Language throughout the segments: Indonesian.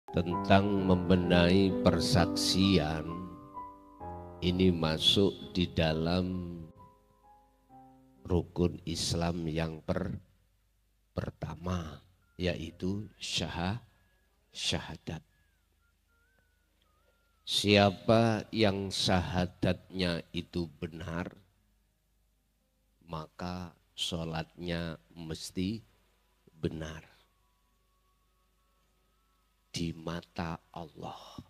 tentang membenahi persaksian ini masuk di dalam rukun Islam yang pertama, yaitu syahadat. Siapa yang syahadatnya itu benar, maka sholatnya mesti benar di mata Allah.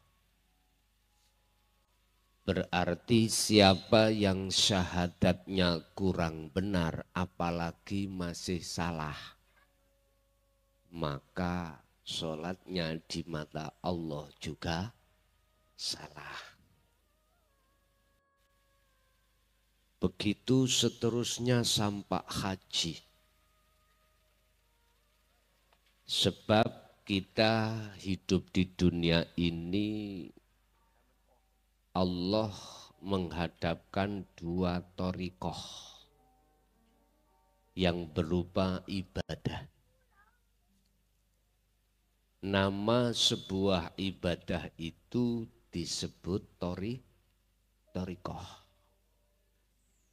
Berarti siapa yang syahadatnya kurang benar, apalagi masih salah, maka sholatnya di mata Allah juga salah. Begitu seterusnya sampai haji. Sebab kita hidup di dunia ini, Allah menghadapkan dua thariqah yang berupa ibadah. Nama sebuah ibadah itu disebut thariqah.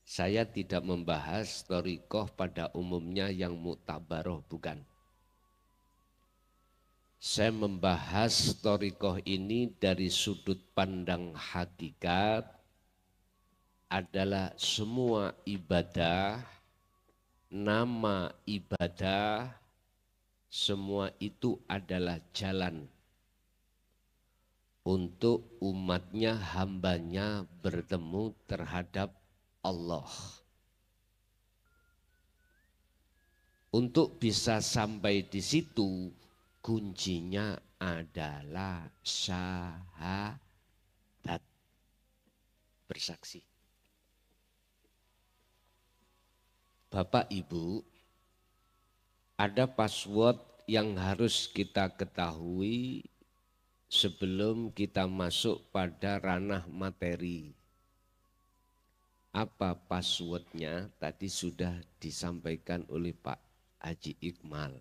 Saya tidak membahas thariqah pada umumnya yang muktabaroh, bukan. Saya membahas thariqah ini dari sudut pandang hakikat adalah semua ibadah, nama ibadah, semua itu adalah jalan untuk umatnya, hambanya bertemu terhadap Allah. Untuk bisa sampai di situ, kuncinya adalah syahadat, bersaksi. Bapak Ibu, ada password yang harus kita ketahui sebelum kita masuk pada ranah materi. Apa passwordnya? Tadi sudah disampaikan oleh Pak Haji Iqmal.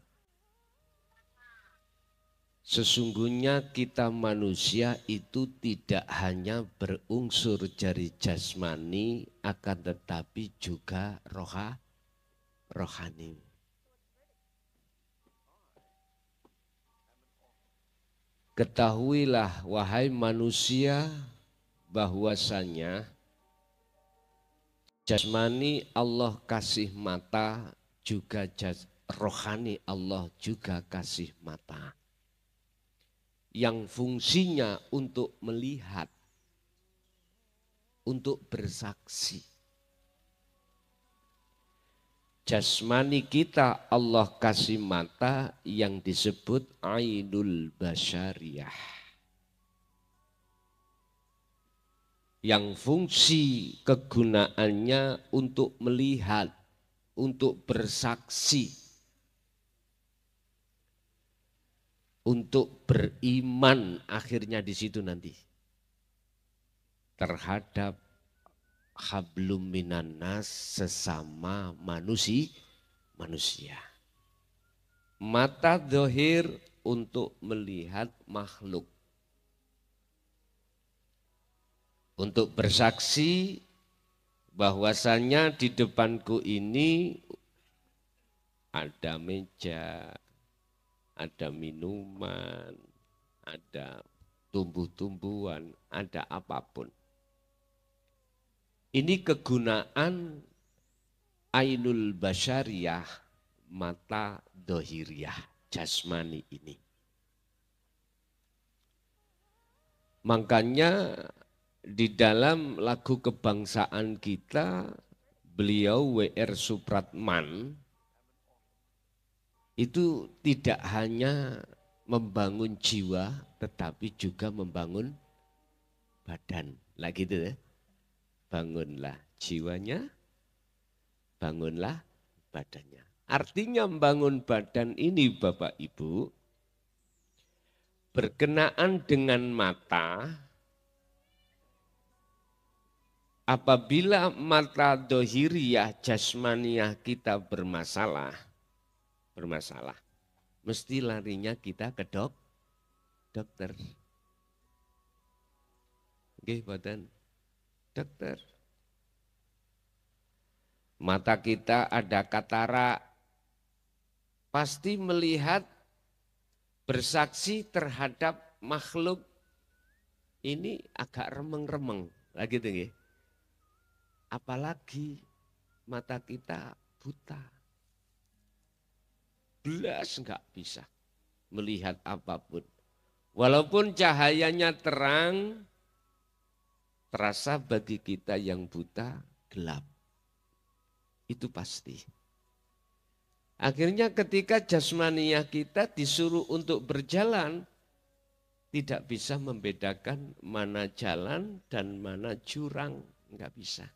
Sesungguhnya kita manusia itu tidak hanya berunsur dari jasmani, akan tetapi juga rohani. Ketahuilah wahai manusia bahwasanya jasmani Allah kasih mata, juga rohani Allah juga kasih mata. Yang fungsinya untuk melihat, untuk bersaksi. Jasmani kita Allah kasih mata yang disebut ainul basyariyah. Yang fungsi kegunaannya untuk melihat, untuk bersaksi, untuk beriman akhirnya di situ nanti terhadap hablum minan nas, sesama manusia. Mata zahir untuk melihat makhluk. Untuk bersaksi bahwasanya di depanku ini ada meja, ada minuman, ada tumbuh-tumbuhan, ada apapun. Ini kegunaan ainul basyariyah, mata dohiriyah, jasmani ini. Makanya di dalam lagu kebangsaan kita, beliau W.R. Supratman itu tidak hanya membangun jiwa, tetapi juga membangun badan. Lah gitu ya. Bangunlah jiwanya, bangunlah badannya. Artinya membangun badan ini Bapak Ibu, berkenaan dengan mata, apabila mata dohiriyah jasmaniyah kita bermasalah, mesti larinya kita ke dokter. Nggih boten, dokter. Mata kita ada katarak, pasti melihat bersaksi terhadap makhluk ini agak remeng-remeng. Lagi tuh nggih. Apalagi mata kita buta. Belas enggak bisa melihat apapun. Walaupun cahayanya terang, terasa bagi kita yang buta gelap. Itu pasti. Akhirnya ketika jasmaniah kita disuruh untuk berjalan, tidak bisa membedakan mana jalan dan mana jurang, enggak bisa.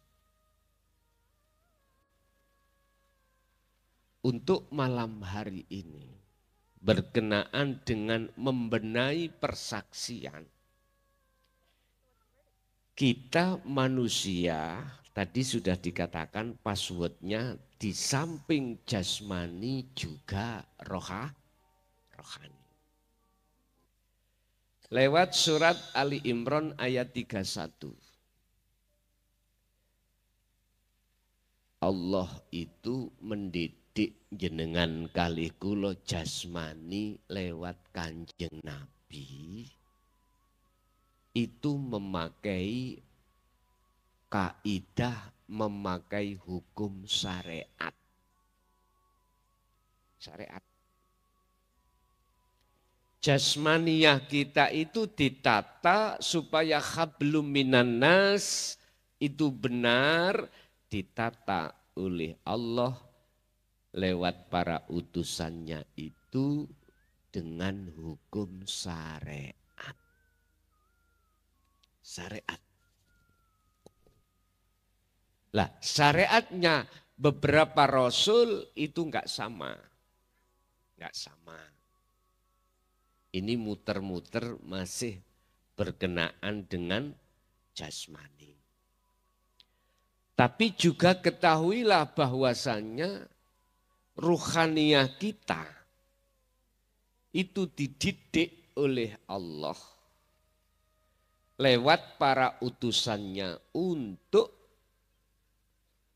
Untuk malam hari ini, berkenaan dengan membenahi persaksian, kita manusia, tadi sudah dikatakan passwordnya di samping jasmani juga rohani. Lewat surat Ali Imran ayat 31. Allah itu mendidik jenengan kalih kula jasmani lewat Kanjeng Nabi. Itu memakai kaidah, memakai hukum syariat. Syariat. Jasmaniah kita itu ditata supaya hablum minan nas itu benar ditata oleh Allah lewat para utusannya itu dengan hukum syariat. Syariat. Lah, syariatnya beberapa rasul itu enggak sama. Enggak sama. Ini muter-muter masih berkenaan dengan jasmani. Tapi juga ketahuilah bahwasannya ruhaniah kita itu dididik oleh Allah lewat para utusannya untuk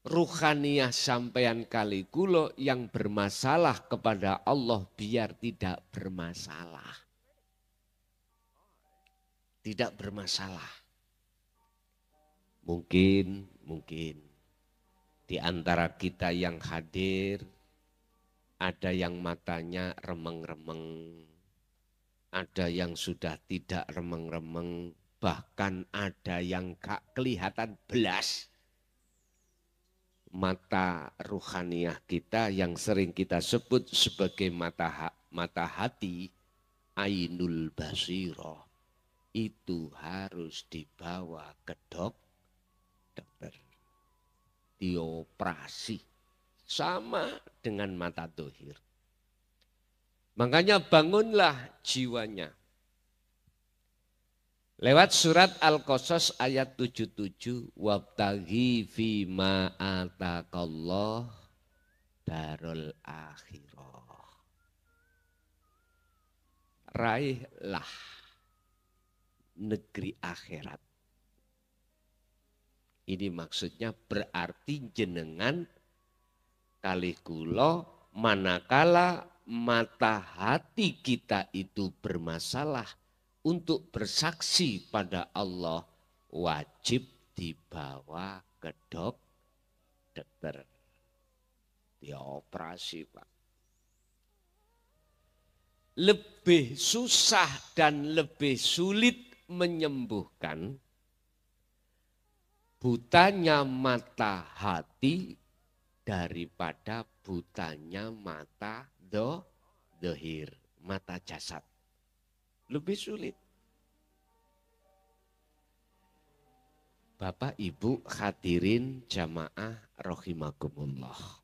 ruhaniah sampean kali kulo yang bermasalah kepada Allah biar tidak bermasalah. Tidak bermasalah. Mungkin di antara kita yang hadir ada yang matanya remeng-remeng, ada yang sudah tidak remeng-remeng, bahkan ada yang gak kelihatan belas. Mata ruhaniah kita yang sering kita sebut sebagai mata hati, ainul basirah, itu harus dibawa ke dokter, dioperasi sama dengan mata dohir. Makanya bangunlah jiwanya. Lewat surat Al-Qasas ayat 77, wabtaghi fima ataqallah darul akhirah. Raihlah negeri akhirat. Ini maksudnya berarti jenengan kalih kula manakala mata hati kita itu bermasalah untuk bersaksi pada Allah wajib dibawa ke dokter. Dioperasi, Pak. Lebih susah dan lebih sulit menyembuhkan butanya mata hati daripada butanya mata dohir, mata jasad. Lebih sulit. Bapak Ibu hadirin jamaah rahimakumullah.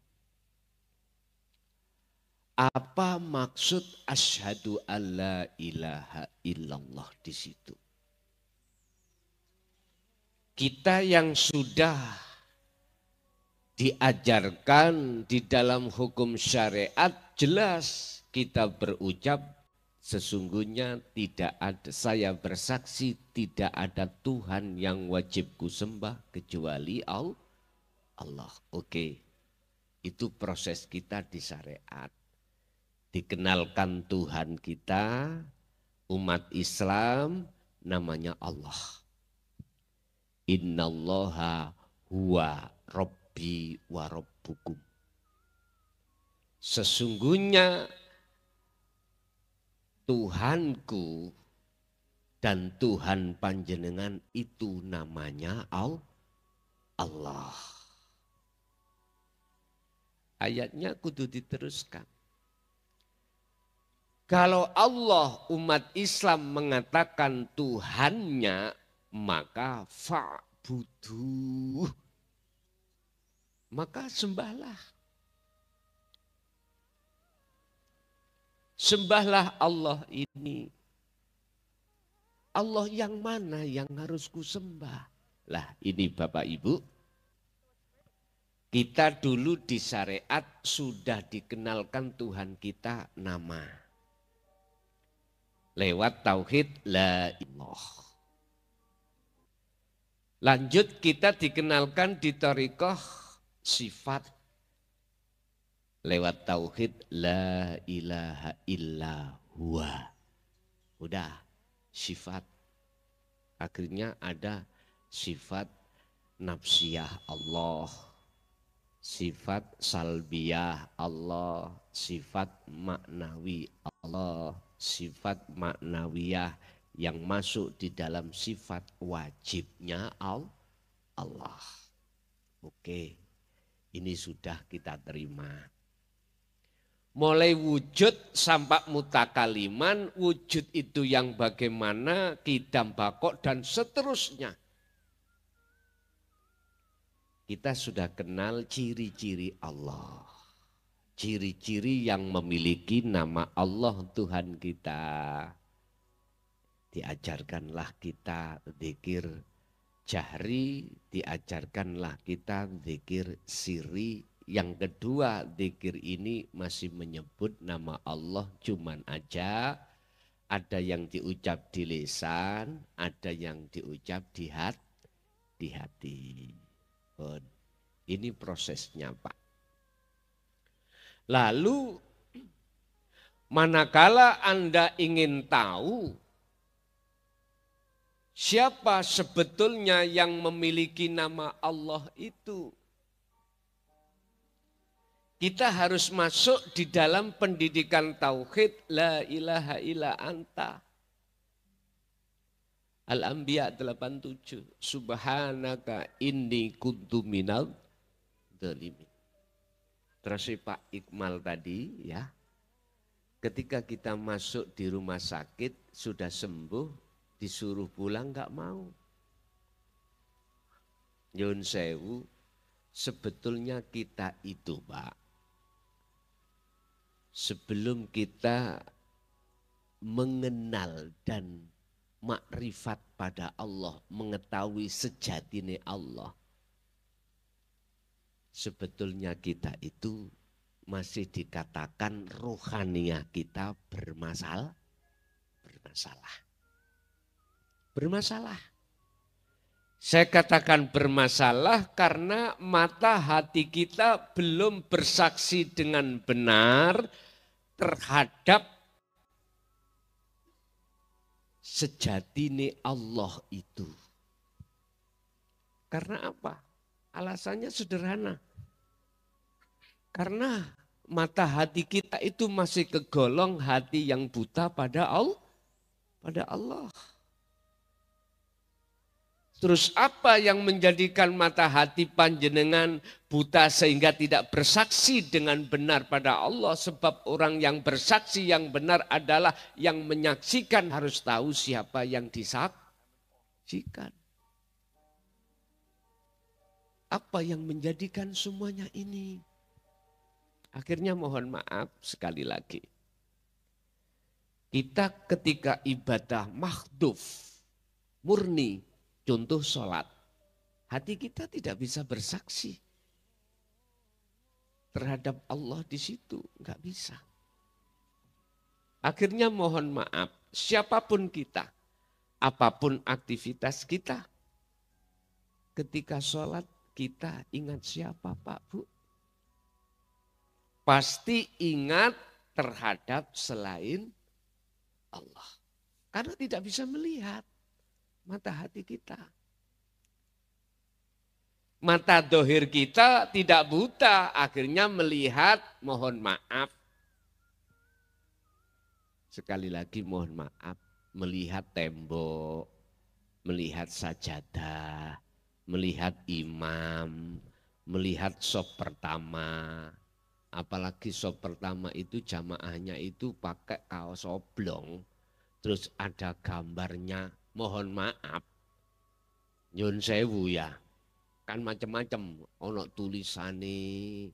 Apa maksud asyhadu alla ilaha illallah di situ? Kita yang sudah diajarkan di dalam hukum syariat jelas kita berucap Sesungguhnya tidak ada, saya bersaksi tidak ada Tuhan yang wajib kusembah kecuali Allah. Oke, itu proses kita di syariat. Dikenalkan Tuhan kita, umat Islam, namanya Allah. Innallaha huwa Rabbi wa Rabbukum. Sesungguhnya Tuhanku dan Tuhan panjenengan itu namanya Allah. Ayatnya kudu diteruskan. Kalau Allah umat Islam mengatakan Tuhannya, maka fa'buduh. Maka sembahlah. Sembahlah Allah ini. Allah yang mana yang harus kusembah? Lah ini Bapak Ibu. Kita dulu di syariat sudah dikenalkan Tuhan kita nama. Lewat tauhid la ilah. Lanjut kita dikenalkan di thariqah sifat. Lewat tauhid la ilaha illa huwa. Udah sifat. Akhirnya ada sifat nafsiyah Allah. Sifat salbiyah Allah. Sifat maknawi Allah. Sifat maknawiyah yang masuk di dalam sifat wajibnya Allah. Oke, ini sudah kita terima. Mulai wujud sampai mutakaliman, wujud itu yang bagaimana, kidam bakok dan seterusnya. Kita sudah kenal ciri-ciri Allah. Ciri-ciri yang memiliki nama Allah Tuhan kita. Diajarkanlah kita zikir jahri, diajarkanlah kita zikir sirri. Yang kedua, zikir ini masih menyebut nama Allah cuman aja. Ada yang diucap di lisan, ada yang diucap di hati. Ini prosesnya Pak. Lalu manakala Anda ingin tahu siapa sebetulnya yang memiliki nama Allah itu, kita harus masuk di dalam pendidikan tauhid la ilaha illa anta. Al-Anbiya 87. Subhanaka inni kuntu minal dzalimin. Terus Pak Iqmal tadi ya. Ketika kita masuk di rumah sakit sudah sembuh, disuruh pulang enggak mau. Nyun sewu, sebetulnya kita itu Pak, sebelum kita mengenal dan makrifat pada Allah, mengetahui sejatinya Allah, sebetulnya kita itu masih dikatakan rohaniah kita bermasalah. Saya katakan bermasalah karena mata hati kita belum bersaksi dengan benar terhadap sejatine Allah itu. Karena apa? Alasannya sederhana. Karena mata hati kita itu masih kegolong hati yang buta pada Allah. Terus apa yang menjadikan mata hati panjenengan buta sehingga tidak bersaksi dengan benar pada Allah? Sebab orang yang bersaksi yang benar adalah yang menyaksikan, harus tahu siapa yang disaksikan. Apa yang menjadikan semuanya ini? Akhirnya mohon maaf sekali lagi. Kita ketika ibadah mahdhuf, murni, contoh sholat, hati kita tidak bisa bersaksi terhadap Allah di situ, enggak bisa. Akhirnya mohon maaf, siapapun kita, apapun aktivitas kita, ketika sholat kita ingat siapa Pak Bu? Pasti ingat terhadap selain Allah. Karena tidak bisa melihat mata hati kita. Mata dohir kita tidak buta, akhirnya melihat, mohon maaf. Sekali lagi mohon maaf, melihat tembok, melihat sajadah, melihat imam, melihat sop pertama. Apalagi sop pertama itu jamaahnya itu pakai kaos oblong, terus ada gambarnya, mohon maaf, nyun sewu ya, kan macam-macam, ono tulisane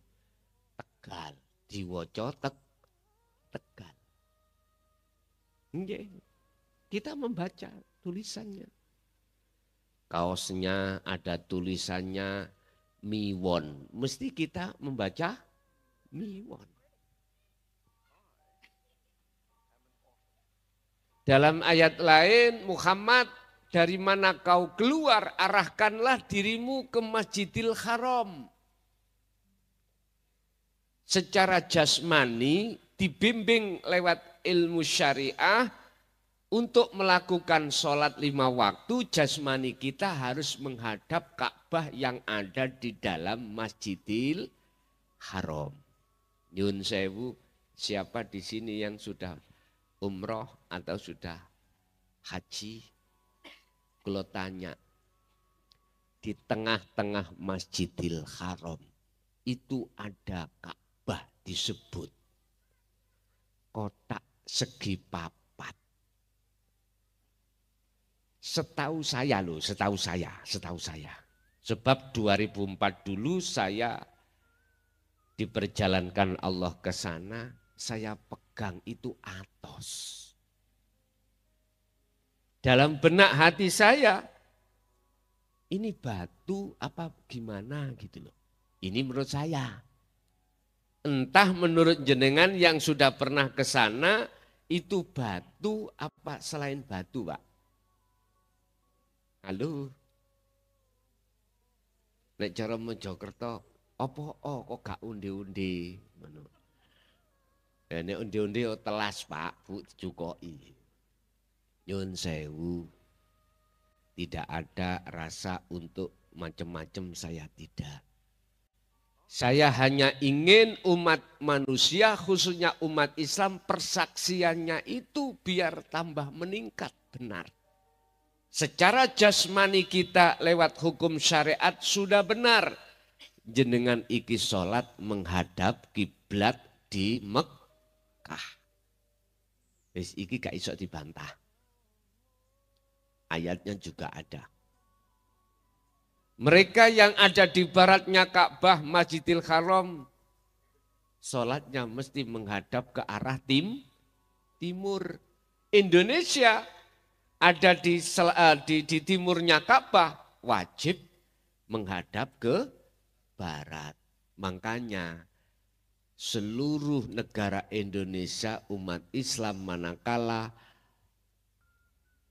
Tegal, diwoco Tegal. Kita membaca tulisannya. Kaosnya ada tulisannya Miwon. Mesti kita membaca Miwon. Dalam ayat lain, Muhammad, dari mana kau keluar, arahkanlah dirimu ke Masjidil Haram. Secara jasmani dibimbing lewat ilmu syariah untuk melakukan sholat 5 waktu, jasmani kita harus menghadap Ka'bah yang ada di dalam Masjidil Haram. Nyun sewu, siapa di sini yang sudah umroh atau sudah haji? Kalau tanya, di tengah-tengah Masjidil Haram itu ada Ka'bah disebut kotak segi papat. Setahu saya. Sebab 2004 dulu saya diperjalankan Allah ke sana, saya pegang itu atos. Dalam benak hati saya, ini batu apa gimana gitu loh. Ini menurut saya. Entah menurut jenengan yang sudah pernah ke sana, itu batu apa selain batu Pak? Halo? Nek cara Mojokerto, apa kok gak undi-undi? Nek undi-undi telas Pak, Bu dicukoki. Nyun sewu, tidak ada rasa untuk macam-macam, saya tidak. Saya hanya ingin umat manusia, khususnya umat Islam, persaksiannya itu biar tambah meningkat benar. Secara jasmani kita lewat hukum syariat sudah benar. Jenengan iki sholat menghadap kiblat di Mekah. Wis iki gak iso dibantah. Ayatnya juga ada. Mereka yang ada di baratnya Ka'bah Masjidil Haram, sholatnya mesti menghadap ke arah timur. Indonesia ada di timurnya Ka'bah, wajib menghadap ke barat. Makanya seluruh negara Indonesia umat Islam manakala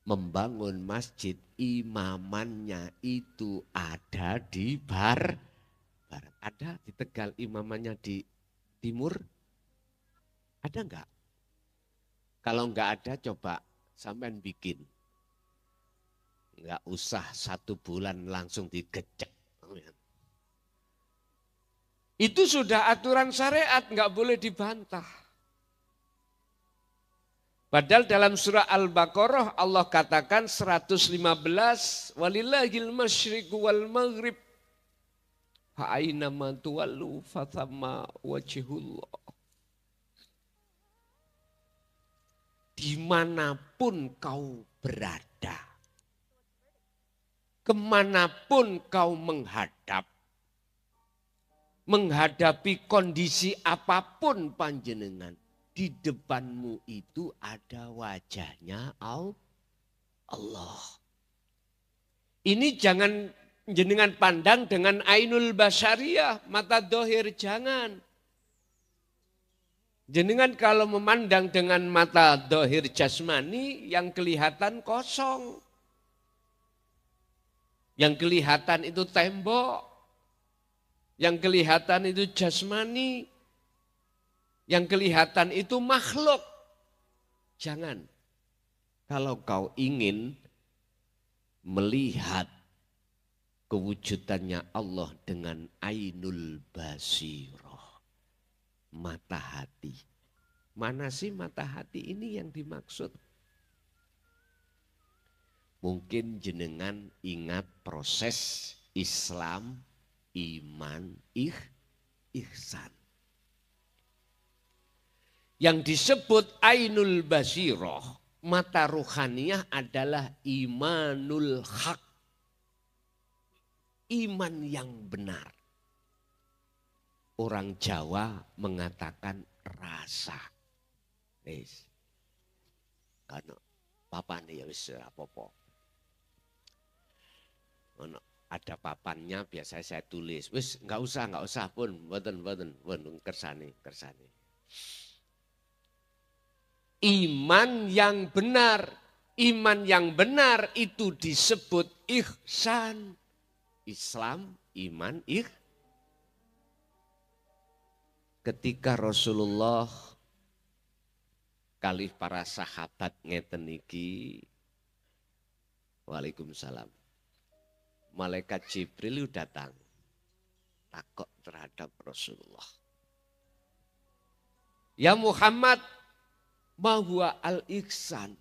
membangun masjid, imamannya itu ada di barat. Ada di Tegal imamannya di timur? Ada enggak? Kalau enggak ada coba sampean bikin. Enggak usah 1 bulan langsung digecek. Itu sudah aturan syariat, enggak boleh dibantah. Padahal dalam surah Al-Baqarah Allah katakan 115, walillahil masyriqu wal maghrib, fa'aina ma tuwallu fathamma wajhullah. Dimanapun kau berada, kemanapun kau menghadapi kondisi apapun panjenengan, di depanmu itu ada wajahnya Allah. Ini jangan jenengan pandang dengan ainul basyariyah, mata dohir, jangan. Jenengan kalau memandang dengan mata dohir jasmani yang kelihatan kosong. Yang kelihatan itu tembok. Yang kelihatan itu jasmani. Yang kelihatan itu makhluk. Jangan. Kalau kau ingin melihat kewujudannya Allah dengan ainul basirah, mata hati. Mana sih mata hati ini yang dimaksud? Mungkin jenengan ingat proses Islam, iman, ihsan. Yang disebut ainul basirah, mata ruhaniyah adalah imanul haq. Iman yang benar. Orang Jawa mengatakan rasa. Wis. Karena papane ya wis ora apa-apa. Ada papannya biasa saya tulis. Wis enggak usah pun mboten kersane. Iman yang benar. Iman yang benar itu disebut ihsan. Islam, iman, ketika Rasulullah kalih para sahabat ngeten iki, Waalaikumsalam. Malaikat Jibril datang takut terhadap Rasulullah. Ya Muhammad, ma huwa al-ihsan.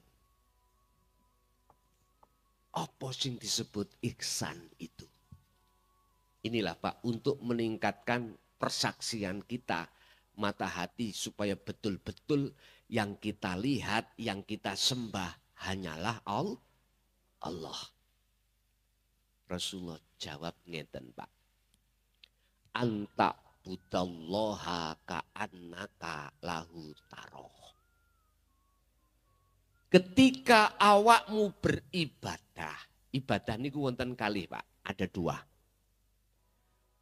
Apa sing disebut ihsan itu? Inilah Pak, untuk meningkatkan persaksian kita, mata hati, supaya betul-betul yang kita lihat, yang kita sembah hanyalah Allah. Rasulullah jawab ngeten Pak. Anta budallaha ka'annaka lahu taroh. Ketika awakmu beribadah, ibadah niku wonten kalih Pak, ada dua.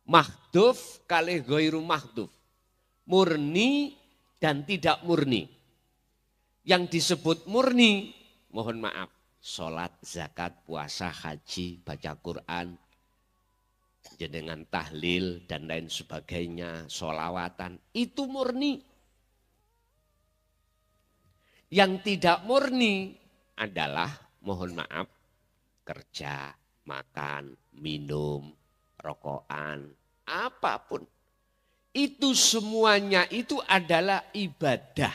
Mahduf kalih ghairu mahduf. Murni dan tidak murni. Yang disebut murni, mohon maaf, sholat, zakat, puasa, haji, baca Quran, jenengan tahlil dan lain sebagainya, sholawatan, itu murni. Yang tidak murni adalah, mohon maaf, kerja, makan, minum, rokokan, apapun. Itu semuanya itu adalah ibadah.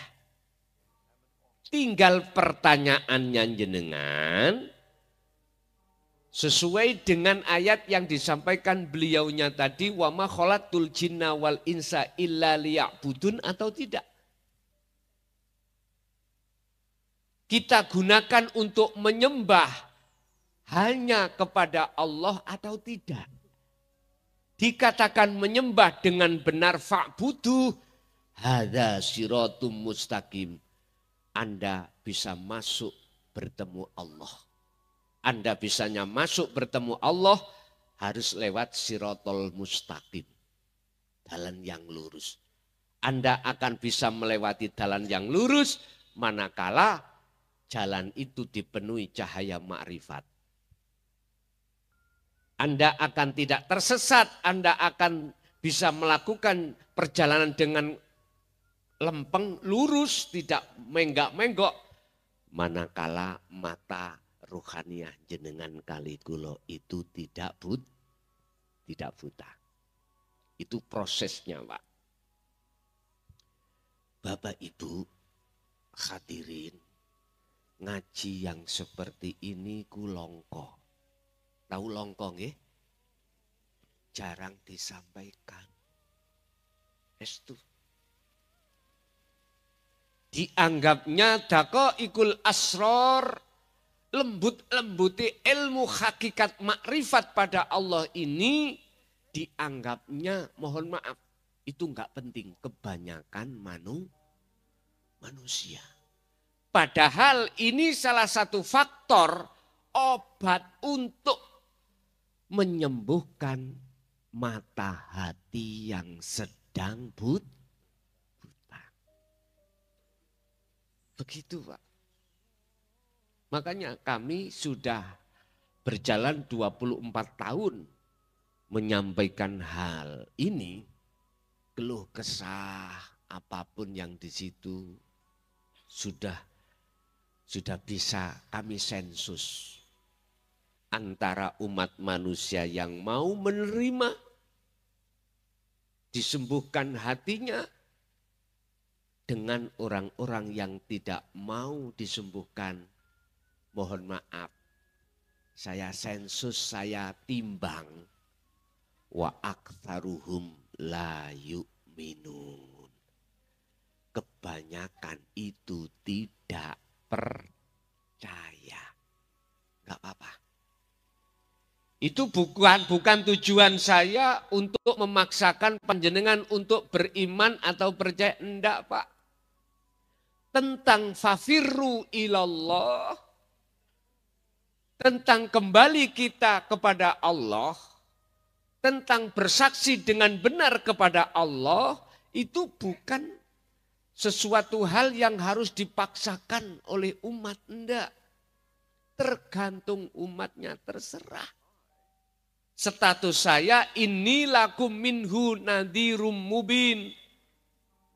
Tinggal pertanyaannya jenengan sesuai dengan ayat yang disampaikan beliaunya tadi, wa ma khalaqtul jinna wal insa illa liya'budun, atau tidak. Kita gunakan untuk menyembah hanya kepada Allah atau tidak. Dikatakan menyembah dengan benar, fa'budu hadza siratum mustaqim. Anda bisa masuk bertemu Allah. Anda bisanya masuk bertemu Allah harus lewat siratul mustaqim. Jalan yang lurus. Anda akan bisa melewati jalan yang lurus manakala jalan itu dipenuhi cahaya ma'rifat. Anda akan tidak tersesat, Anda akan bisa melakukan perjalanan dengan lempeng, lurus, tidak menggak-menggok. Manakala mata ruhaniyah jenengan kali kula itu tidak buta. Itu prosesnya Pak. Bapak Ibu hadirin, ngaji yang seperti ini ku longko. Tahu longko nggih? Jarang disampaikan. Estu. Dianggapnya daqaiqul asror, lembut-lembuti ilmu hakikat makrifat pada Allah ini dianggapnya, mohon maaf, itu enggak penting. Kebanyakan manusia. Padahal ini salah satu faktor obat untuk menyembuhkan mata hati yang sedang buta. Begitu Pak. Makanya kami sudah berjalan 24 tahun menyampaikan hal ini, keluh kesah apapun yang di situ sudah bisa kami sensus antara umat manusia yang mau menerima, disembuhkan hatinya, dengan orang-orang yang tidak mau disembuhkan. Mohon maaf, saya sensus, saya timbang, wa aktsaruhum la yu'minun. Kebanyakan itu tidak percaya. Enggak apa-apa. Itu bukan tujuan saya untuk memaksakan panjenengan untuk beriman atau percaya. Enggak Pak. Tentang fafirru ilallah, tentang kembali kita kepada Allah, tentang bersaksi dengan benar kepada Allah, itu bukan sesuatu hal yang harus dipaksakan oleh umat. Enggak. Tergantung umatnya, terserah. Status saya, ini lakum minhu nadhirum mubin.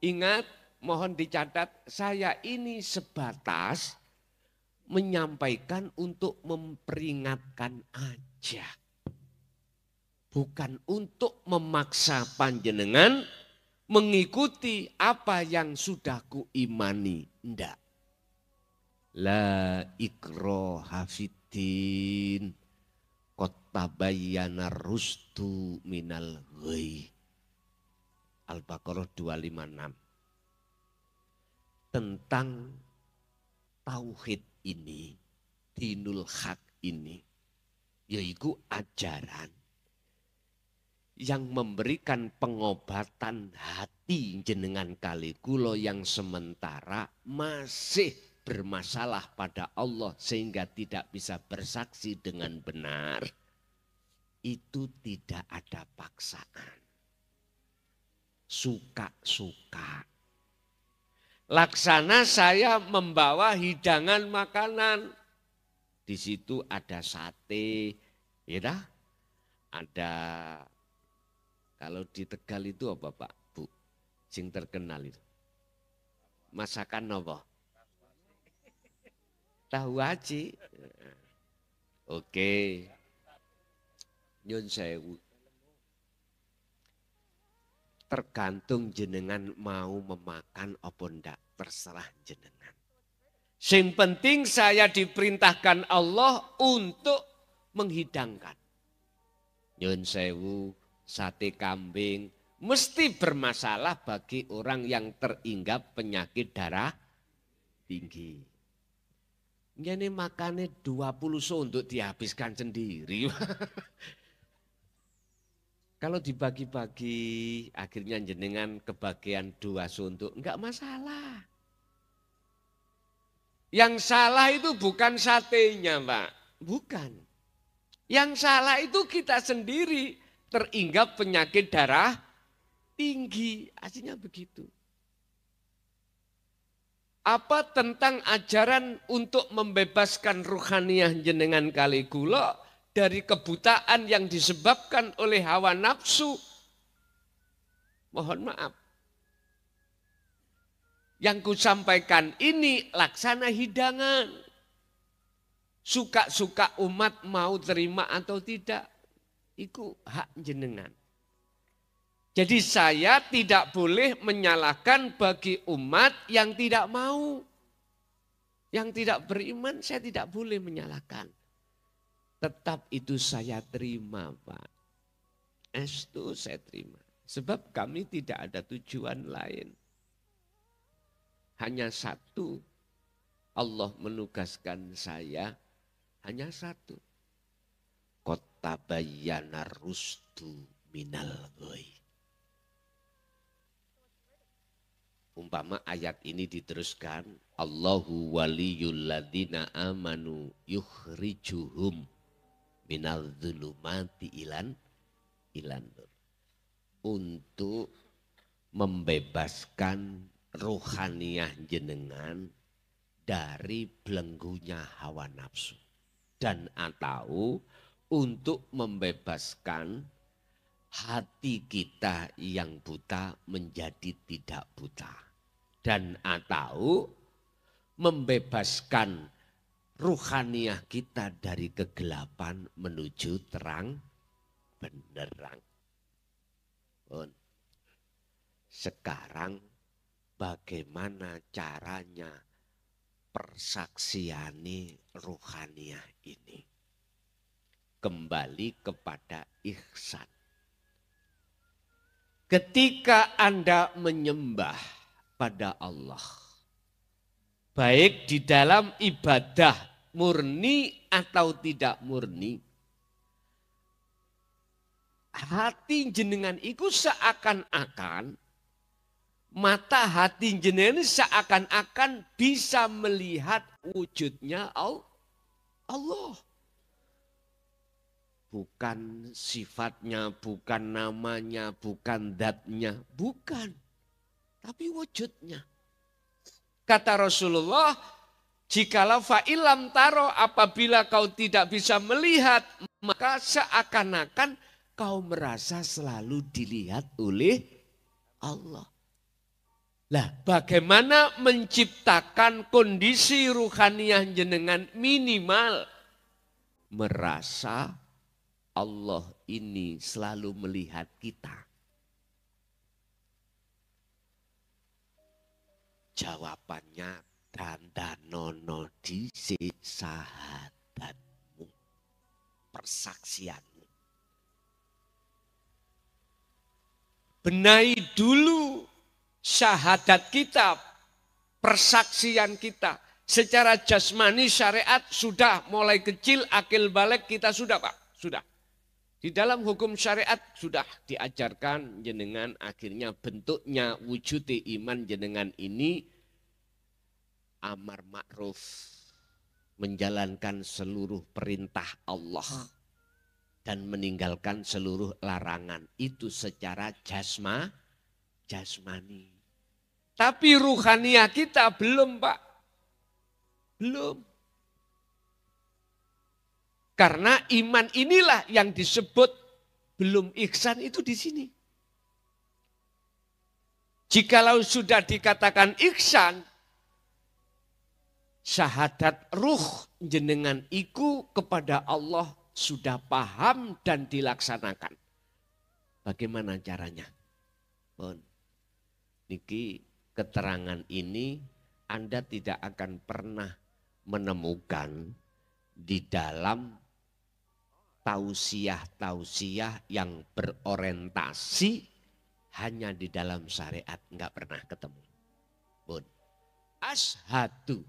Ingat, mohon dicatat, saya ini sebatas menyampaikan untuk memperingatkan aja. Bukan untuk memaksa panjenengan mengikuti apa yang sudah kuimani. Enggak. La ikraha fiddin, qad tabayyana rusdu minal ghayy. Al-Baqarah 256. Tentang tauhid ini, dinul haq ini, yaitu ajaran yang memberikan pengobatan hati jenengan kali kula yang sementara masih bermasalah pada Allah sehingga tidak bisa bersaksi dengan benar. Itu tidak ada paksaan. Suka-suka. Laksana saya membawa hidangan makanan. Di situ ada sate, ya, ada, kalau di Tegal itu apa Pak, Bu? Sing terkenal itu. Masakan apa? Tahu aji. Oke. Nyun sewu. Tergantung jenengan mau memakan apa ndak, terserah jenengan. Sing penting saya diperintahkan Allah untuk menghidangkan. Nyun sewu, sate kambing mesti bermasalah bagi orang yang teringgap penyakit darah tinggi. Ini makannya 20 untuk dihabiskan sendiri. Kalau dibagi-bagi, akhirnya jenengan kebagian 2 suntuk, enggak masalah. Yang salah itu bukan satenya, Pak. Bukan. Yang salah itu kita sendiri teringgap penyakit darah tinggi. Aslinya begitu. Apa tentang ajaran untuk membebaskan ruhaniyah jenengan kali kula dari kebutaan yang disebabkan oleh hawa nafsu? Mohon maaf. Yang kusampaikan ini laksana hidangan. Suka-suka umat mau terima atau tidak, itu hak jenengan. Jadi saya tidak boleh menyalahkan bagi umat yang tidak mau. Yang tidak beriman saya tidak boleh menyalahkan. Tetap itu saya terima Pak. Itu saya terima. Sebab kami tidak ada tujuan lain. Hanya satu. Allah menugaskan saya hanya satu. Qad tabayyana rusdu minal ghayy. Umpama ayat ini diteruskan, Allahu waliyul ladzina amanu yukhrijuhum minal dzulumati ilan nur. Untuk membebaskan ruhaniyah jenengan dari belenggunya hawa nafsu. Dan atau untuk membebaskan hati kita yang buta menjadi tidak buta. Dan atau membebaskan ruhaniah kita dari kegelapan menuju terang benderang. Sekarang bagaimana caranya persaksiani ruhaniah ini? Kembali kepada ihsan. Ketika Anda menyembah pada Allah, baik di dalam ibadah murni atau tidak murni, hati jenengan itu seakan-akan, mata hati jenengan seakan-akan bisa melihat wujudnya Allah. Bukan sifatnya, bukan namanya, bukan zatnya, bukan. Tapi wujudnya. Kata Rasulullah, jikalau fa'ilam taro, apabila kau tidak bisa melihat, maka seakan-akan kau merasa selalu dilihat oleh Allah. Lah, bagaimana menciptakan kondisi ruhaniah jenengan minimal merasa Allah ini selalu melihat kita? Jawabannya dandanono dhisik sahadatmu, persaksianmu. Benahi dulu syahadat kita, persaksian kita. Secara jasmani syariat sudah mulai kecil, akil balik kita sudah Pak, sudah. Di dalam hukum syariat sudah diajarkan jenengan akhirnya bentuknya wujud iman jenengan ini amar ma'ruf, menjalankan seluruh perintah Allah dan meninggalkan seluruh larangan. Itu secara jasmani. Tapi ruhaniah kita belum Pak. Belum. Karena iman inilah yang disebut belum ihsan itu di sini. Jikalau sudah dikatakan ihsan, syahadat ruh jenengan iku kepada Allah sudah paham dan dilaksanakan. Bagaimana caranya? Niki keterangan ini Anda tidak akan pernah menemukan di dalam tausiah yang berorientasi hanya di dalam syariat, enggak pernah ketemu. Pun asyhadu,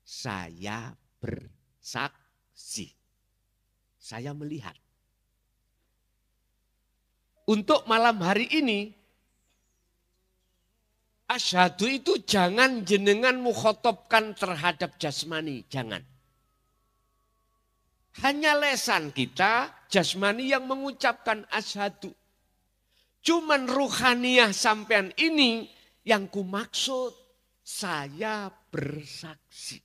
saya bersaksi, saya melihat. Untuk malam hari ini, asyhadu itu jangan jenengan mukhotobkan terhadap jasmani, jangan. Hanya lesan kita, jasmani yang mengucapkan asyhadu. Cuman ruhaniah sampean ini yang ku maksud, saya bersaksi.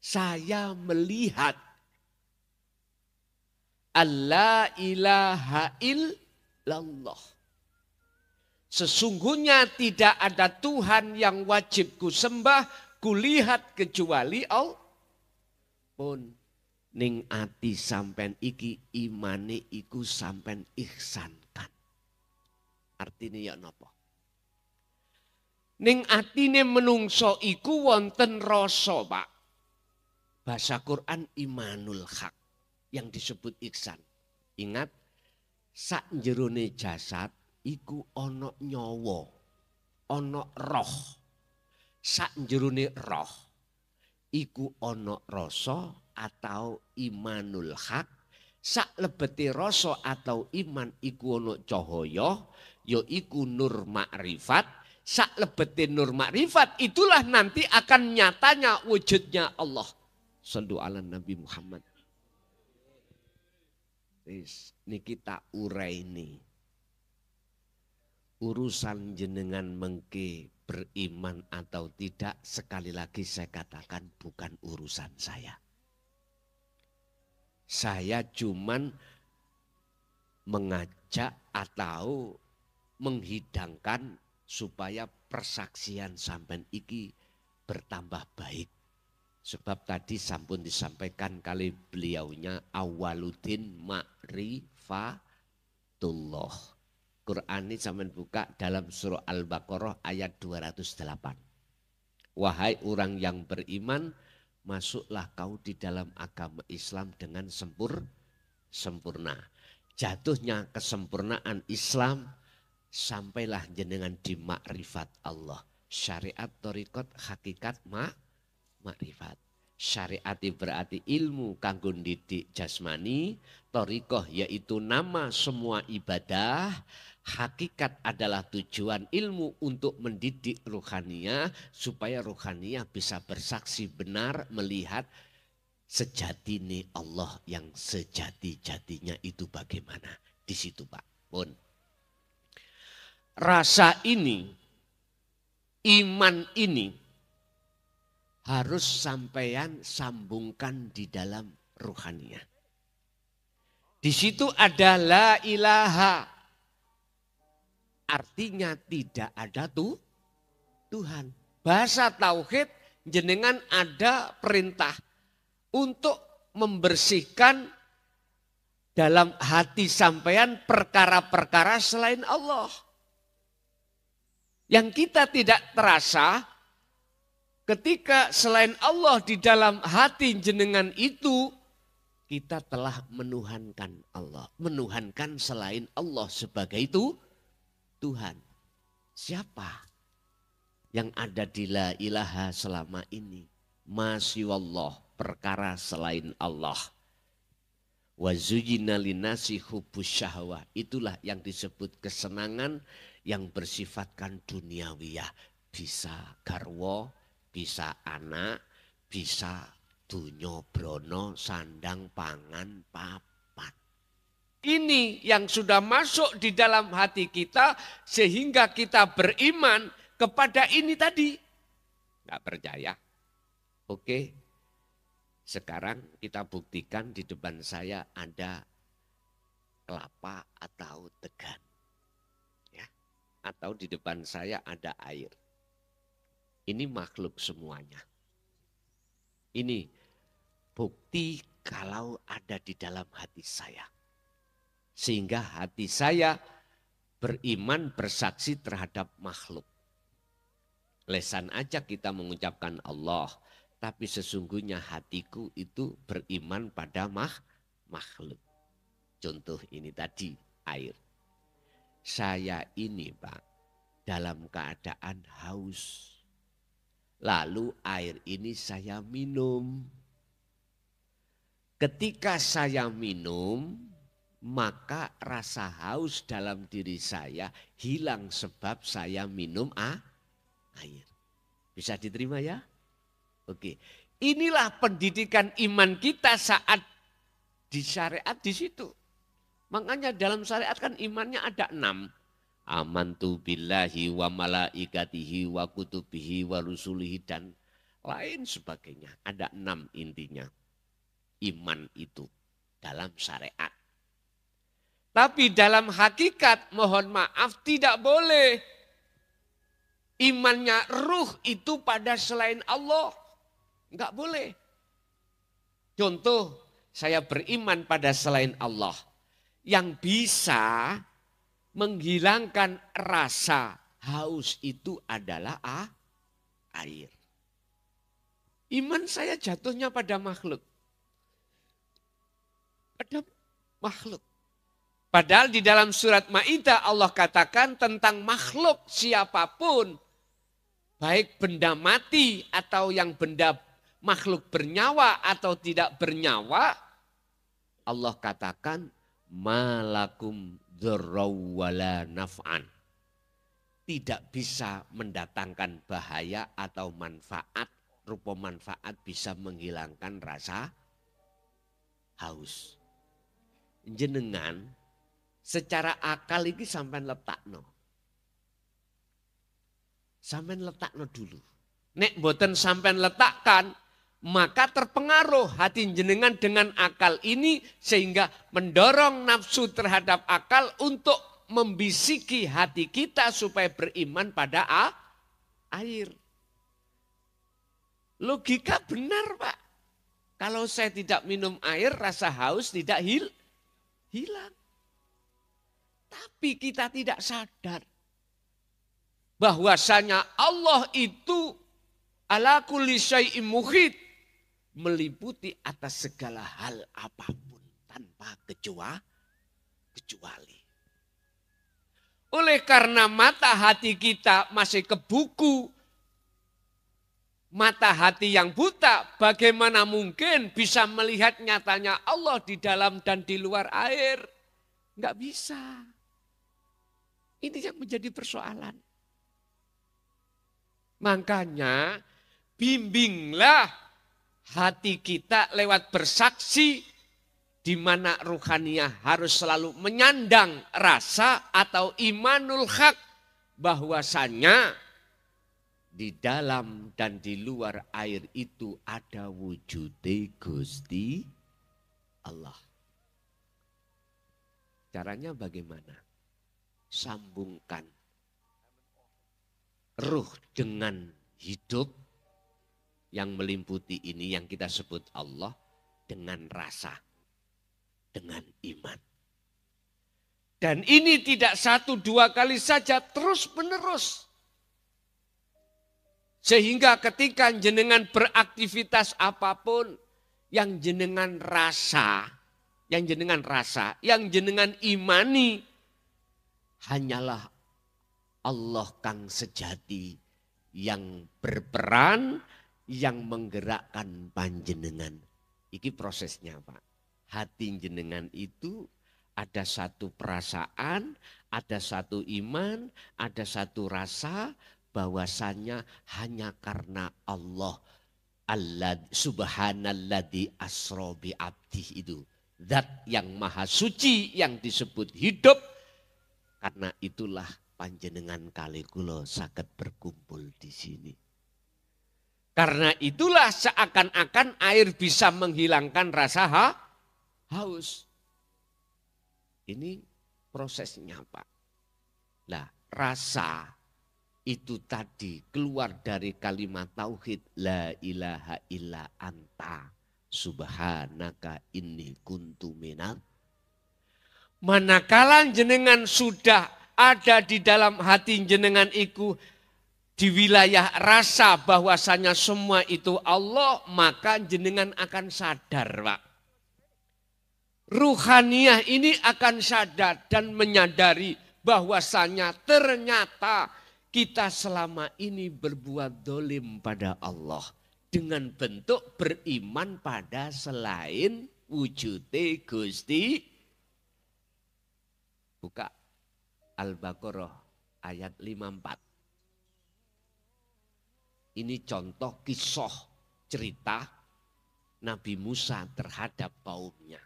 Saya melihat. Allah ilaha illallah. Sesungguhnya tidak ada Tuhan yang wajib ku sembah, kulihat kecuali Allah. Pun ning ati sampean iki imane iku sampean ihsankan. Artine ya napa? Ning atine menungso iku wonten rasa, Pak. Bahasa Quran imanul haq yang disebut ihsan. Ingat, sak jerone jasad iku ana nyawa, ana roh. Sak jerone roh iku ana rasa atau imanul haq. Sak lebete rasa atau iman iku ana cahaya, yaiku nur makrifat. Sak lebete nur makrifat itulah nanti akan nyatanya wujudnya Allah. Shallu ala Nabi Muhammad. Niki tak urai ini. Urusan jenengan mengke beriman atau tidak, sekali lagi saya katakan bukan urusan saya. Saya cuman mengajak atau menghidangkan supaya persaksian sampean iki bertambah baik. Sebab tadi sampun disampaikan kali beliaunya awaludin ma'rifatullah. Quran ini sampean buka dalam surah Al-Baqarah ayat 208. Wahai orang yang beriman, masuklah kau di dalam agama Islam dengan sempurna. Jatuhnya kesempurnaan Islam, sampailah jenengan di makrifat Allah. Syariat, thariqat, hakikat, makrifat. Syariat berarti ilmu kanggo didik jasmani, thariqah yaitu nama semua ibadah, hakikat adalah tujuan ilmu untuk mendidik ruhaniyah supaya ruhaniyah bisa bersaksi benar melihat sejati Allah yang sejati-jatinya itu bagaimana. Di situ Pak. Pun. Rasa ini, iman ini harus sampean sambungkan di dalam ruhaniyah. Di situ ada la ilaha. Artinya tidak ada Tuhan. Bahasa tauhid jenengan ada perintah untuk membersihkan dalam hati sampean perkara-perkara selain Allah. Yang kita tidak terasa ketika selain Allah di dalam hati jenengan itu, kita telah menuhankan Allah. Menuhankan selain Allah sebagai itu Tuhan. Siapa yang ada di la ilaha selama ini? Masyaallah, perkara selain Allah. Wa zuyyina linnasi hubbus syahwah. Itulah yang disebut kesenangan yang bersifatkan duniawiyah. Bisa garwa, bisa anak, bisa dunya brono, sandang, pangan, papat. Ini yang sudah masuk di dalam hati kita sehingga kita beriman kepada ini tadi. Enggak percaya? Oke. Sekarang kita buktikan di depan saya ada kelapa atau degan. Ya. Atau di depan saya ada air. Ini makhluk semuanya. Ini bukti kalau ada di dalam hati saya. Sehingga hati saya beriman bersaksi terhadap makhluk. Lesan aja kita mengucapkan Allah. Tapi sesungguhnya hatiku itu beriman pada makhluk. Contoh ini tadi air. Saya ini Pak dalam keadaan haus. Lalu air ini saya minum. Ketika saya minum, maka rasa haus dalam diri saya hilang sebab saya minum air. Bisa diterima ya? Oke, inilah pendidikan iman kita saat di syariat di situ. Makanya dalam syariat kan imannya ada 6. Amantu billahi wa malaikatihi wa kutubihi wa rusulihi dan lain sebagainya. Ada 6 intinya. Iman itu dalam syariat. Tapi dalam hakikat mohon maaf tidak boleh. Imannya ruh itu pada selain Allah. Enggak boleh. Contoh, saya beriman pada selain Allah. Yang bisa menghilangkan rasa haus itu adalah air. Iman saya jatuhnya pada makhluk. Pada makhluk. Padahal di dalam surat Maidah Allah katakan tentang makhluk siapapun. Baik benda mati atau yang benda makhluk bernyawa atau tidak bernyawa, Allah katakan malakum dzarraw wala naf'an. Tidak bisa mendatangkan bahaya atau manfaat, rupa manfaat bisa menghilangkan rasa haus. Jenengan secara akal ini sampai letakno. Sampean letakno dulu. Nek mboten sampean letakkan, maka terpengaruh hati jenengan dengan akal ini sehingga mendorong nafsu terhadap akal untuk membisiki hati kita supaya beriman pada air. Logika benar, Pak. Kalau saya tidak minum air, rasa haus tidak hilang. Tapi kita tidak sadar bahwasanya Allah itu ala kulli syai'in muhit, meliputi atas segala hal apapun tanpa kecuali. Oleh karena mata hati kita masih ke buku, mata hati yang buta, bagaimana mungkin bisa melihat nyatanya Allah di dalam dan di luar air? Enggak bisa. Ini yang menjadi persoalan. Makanya bimbinglah hati kita lewat bersaksi, di mana ruhaniyah harus selalu menyandang rasa atau imanul haq, bahwasanya di dalam dan di luar air itu ada wujudnya Gusti Allah. Caranya bagaimana? Sambungkan ruh dengan hidup yang meliputi ini yang kita sebut Allah dengan rasa, dengan iman. Dan ini tidak 1-2 kali saja, terus menerus. Sehingga ketika jenengan beraktivitas apapun yang jenengan rasa, yang jenengan imani, hanyalah Allah kang sejati yang berperan, yang menggerakkan panjenengan. Iki prosesnya, Pak. Hati jenengan itu ada satu perasaan, ada satu iman, ada satu rasa, bahwasannya hanya karena Allah subhanalladzi asra bi abdih itu. Zat yang maha suci yang disebut hidup. Karena itulah panjenengan kali kula saged berkumpul di sini. Karena itulah seakan-akan air bisa menghilangkan rasa haus. Ini prosesnya, Pak. Nah, rasa itu tadi keluar dari kalimat tauhid la ilaha illa anta subhanaka inni kuntu minal. Manakala jenengan sudah ada di dalam hati jenengan iku di wilayah rasa bahwasanya semua itu Allah, maka jenengan akan sadar, Pak. Ruhaniyah ini akan sadar dan menyadari bahwasanya ternyata kita selama ini berbuat dolim pada Allah dengan bentuk beriman pada selain wujudnya Gusti. Buka Al-Baqarah ayat 54. Ini contoh kisah cerita Nabi Musa terhadap kaumnya.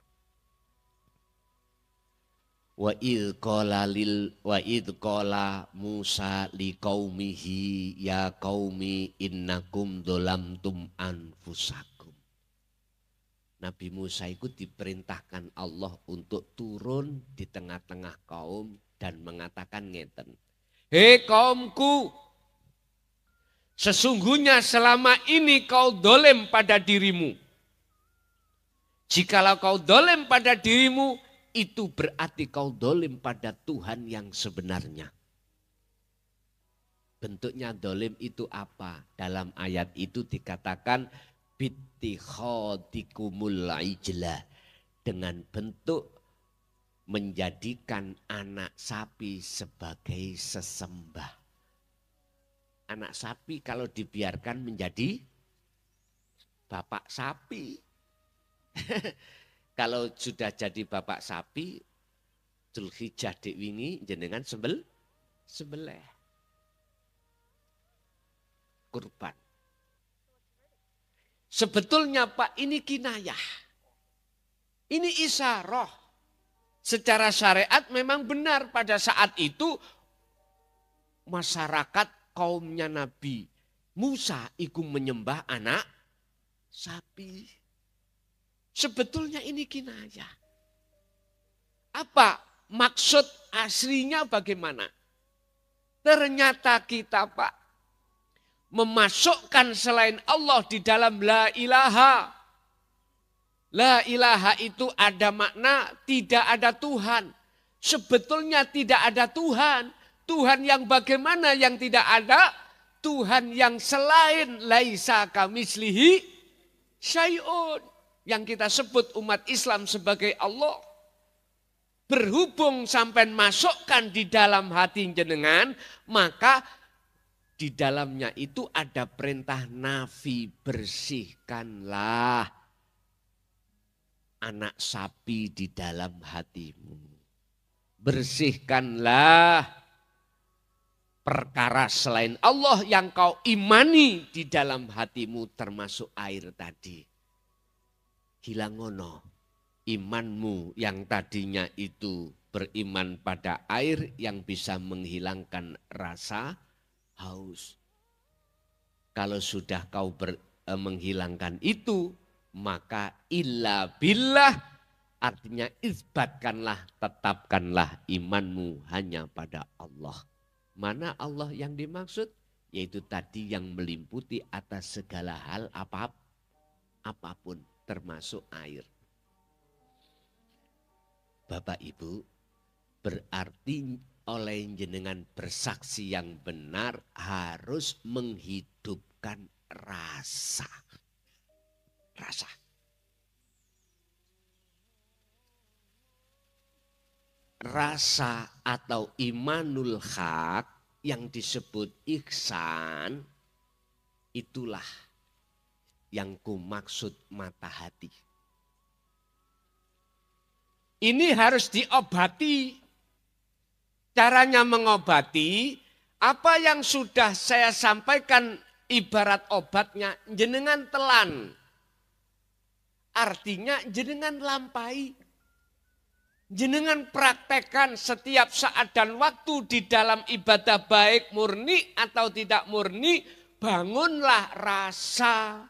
Wa idh qala Musa liqaumihi ya qaumi innakum dzalamtum anfusakum. Nabi Musa itu diperintahkan Allah untuk turun di tengah-tengah kaum dan mengatakan ngeten. Hei kaumku, sesungguhnya selama ini kau dolem pada dirimu. Jikalau kau dolem pada dirimu, itu berarti kau dolim pada Tuhan yang sebenarnya. Bentuknya dolim itu apa? Dalam ayat itu dikatakan bittikhadikumul ijlah, dengan bentuk menjadikan anak sapi sebagai sesembah. Anak sapi kalau dibiarkan menjadi bapak sapi. Kalau sudah jadi bapak sapi, Dzulhijjah dek wingi jenengan sembelih kurban. Sebetulnya Pak ini kinayah. Ini isyarah. Secara syariat memang benar pada saat itu masyarakat kaumnya Nabi Musa iku menyembah anak sapi. Sebetulnya ini kinayah. Apa maksud aslinya bagaimana? Ternyata kita Pak memasukkan selain Allah di dalam la ilaha. La ilaha itu ada makna tidak ada Tuhan. Sebetulnya tidak ada Tuhan. Tuhan yang bagaimana yang tidak ada? Tuhan yang selain laisa kamislihi syai'un. Yang kita sebut umat Islam sebagai Allah. Berhubung sampai masukkan di dalam hati jenengan, maka di dalamnya itu ada perintah nafi, bersihkanlah anak sapi di dalam hatimu. Bersihkanlah perkara selain Allah yang kau imani di dalam hatimu termasuk air tadi. Hilangono imanmu yang tadinya itu beriman pada air yang bisa menghilangkan rasa haus. Kalau sudah kau menghilangkan itu, maka illa billah artinya isbatkanlah, tetapkanlah imanmu hanya pada Allah. Mana Allah yang dimaksud? Yaitu tadi yang meliputi atas segala hal apapun termasuk air. Bapak Ibu, berarti oleh jenengan bersaksi yang benar harus menghidupkan rasa. Rasa. Rasa atau imanul haq yang disebut ihsan, itulah yang kumaksud mata hati. Ini harus diobati. Caranya mengobati, apa yang sudah saya sampaikan ibarat obatnya, jenengan telan. Artinya jenengan lampai. Jenengan praktekkan setiap saat dan waktu di dalam ibadah baik murni atau tidak murni, bangunlah rasa.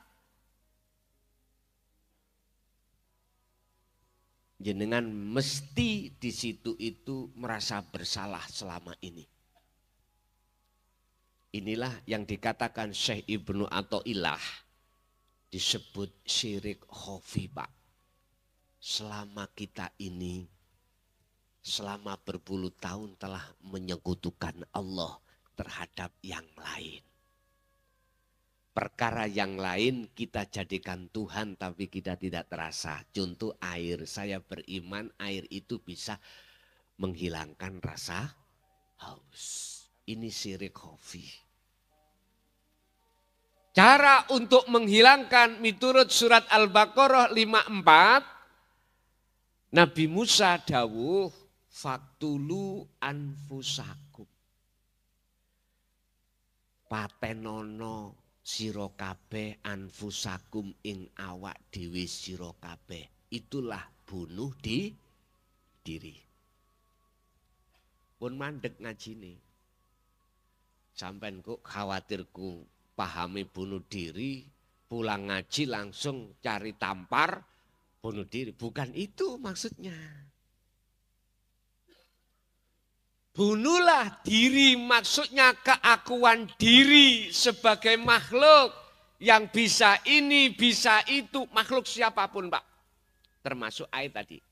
Jenengan mesti di situ itu merasa bersalah selama ini. Inilah yang dikatakan Syekh Ibnu Athaillah disebut syirik khafi, Pak. Selama kita ini selama berpuluh tahun telah menyekutukan Allah terhadap yang lain. Perkara yang lain kita jadikan Tuhan tapi kita tidak terasa. Contoh air, saya beriman air itu bisa menghilangkan rasa haus. Ini syirik khafi. Cara untuk menghilangkan miturut surat Al-Baqarah 54, Nabi Musa dawuh, faktulu anfusakum. Patenono sira kabeh anfusakum ing awak dhewe sira kabeh. Itulah bunuh di diri. Pun mandek ngajine. Sampean kok khawatirku pahami bunuh diri, pulang ngaji langsung cari tampar, bunuh diri. Bukan itu maksudnya. Bunuhlah diri, maksudnya keakuan diri sebagai makhluk yang bisa ini, bisa itu. Makhluk siapapun, Pak. Termasuk air tadi.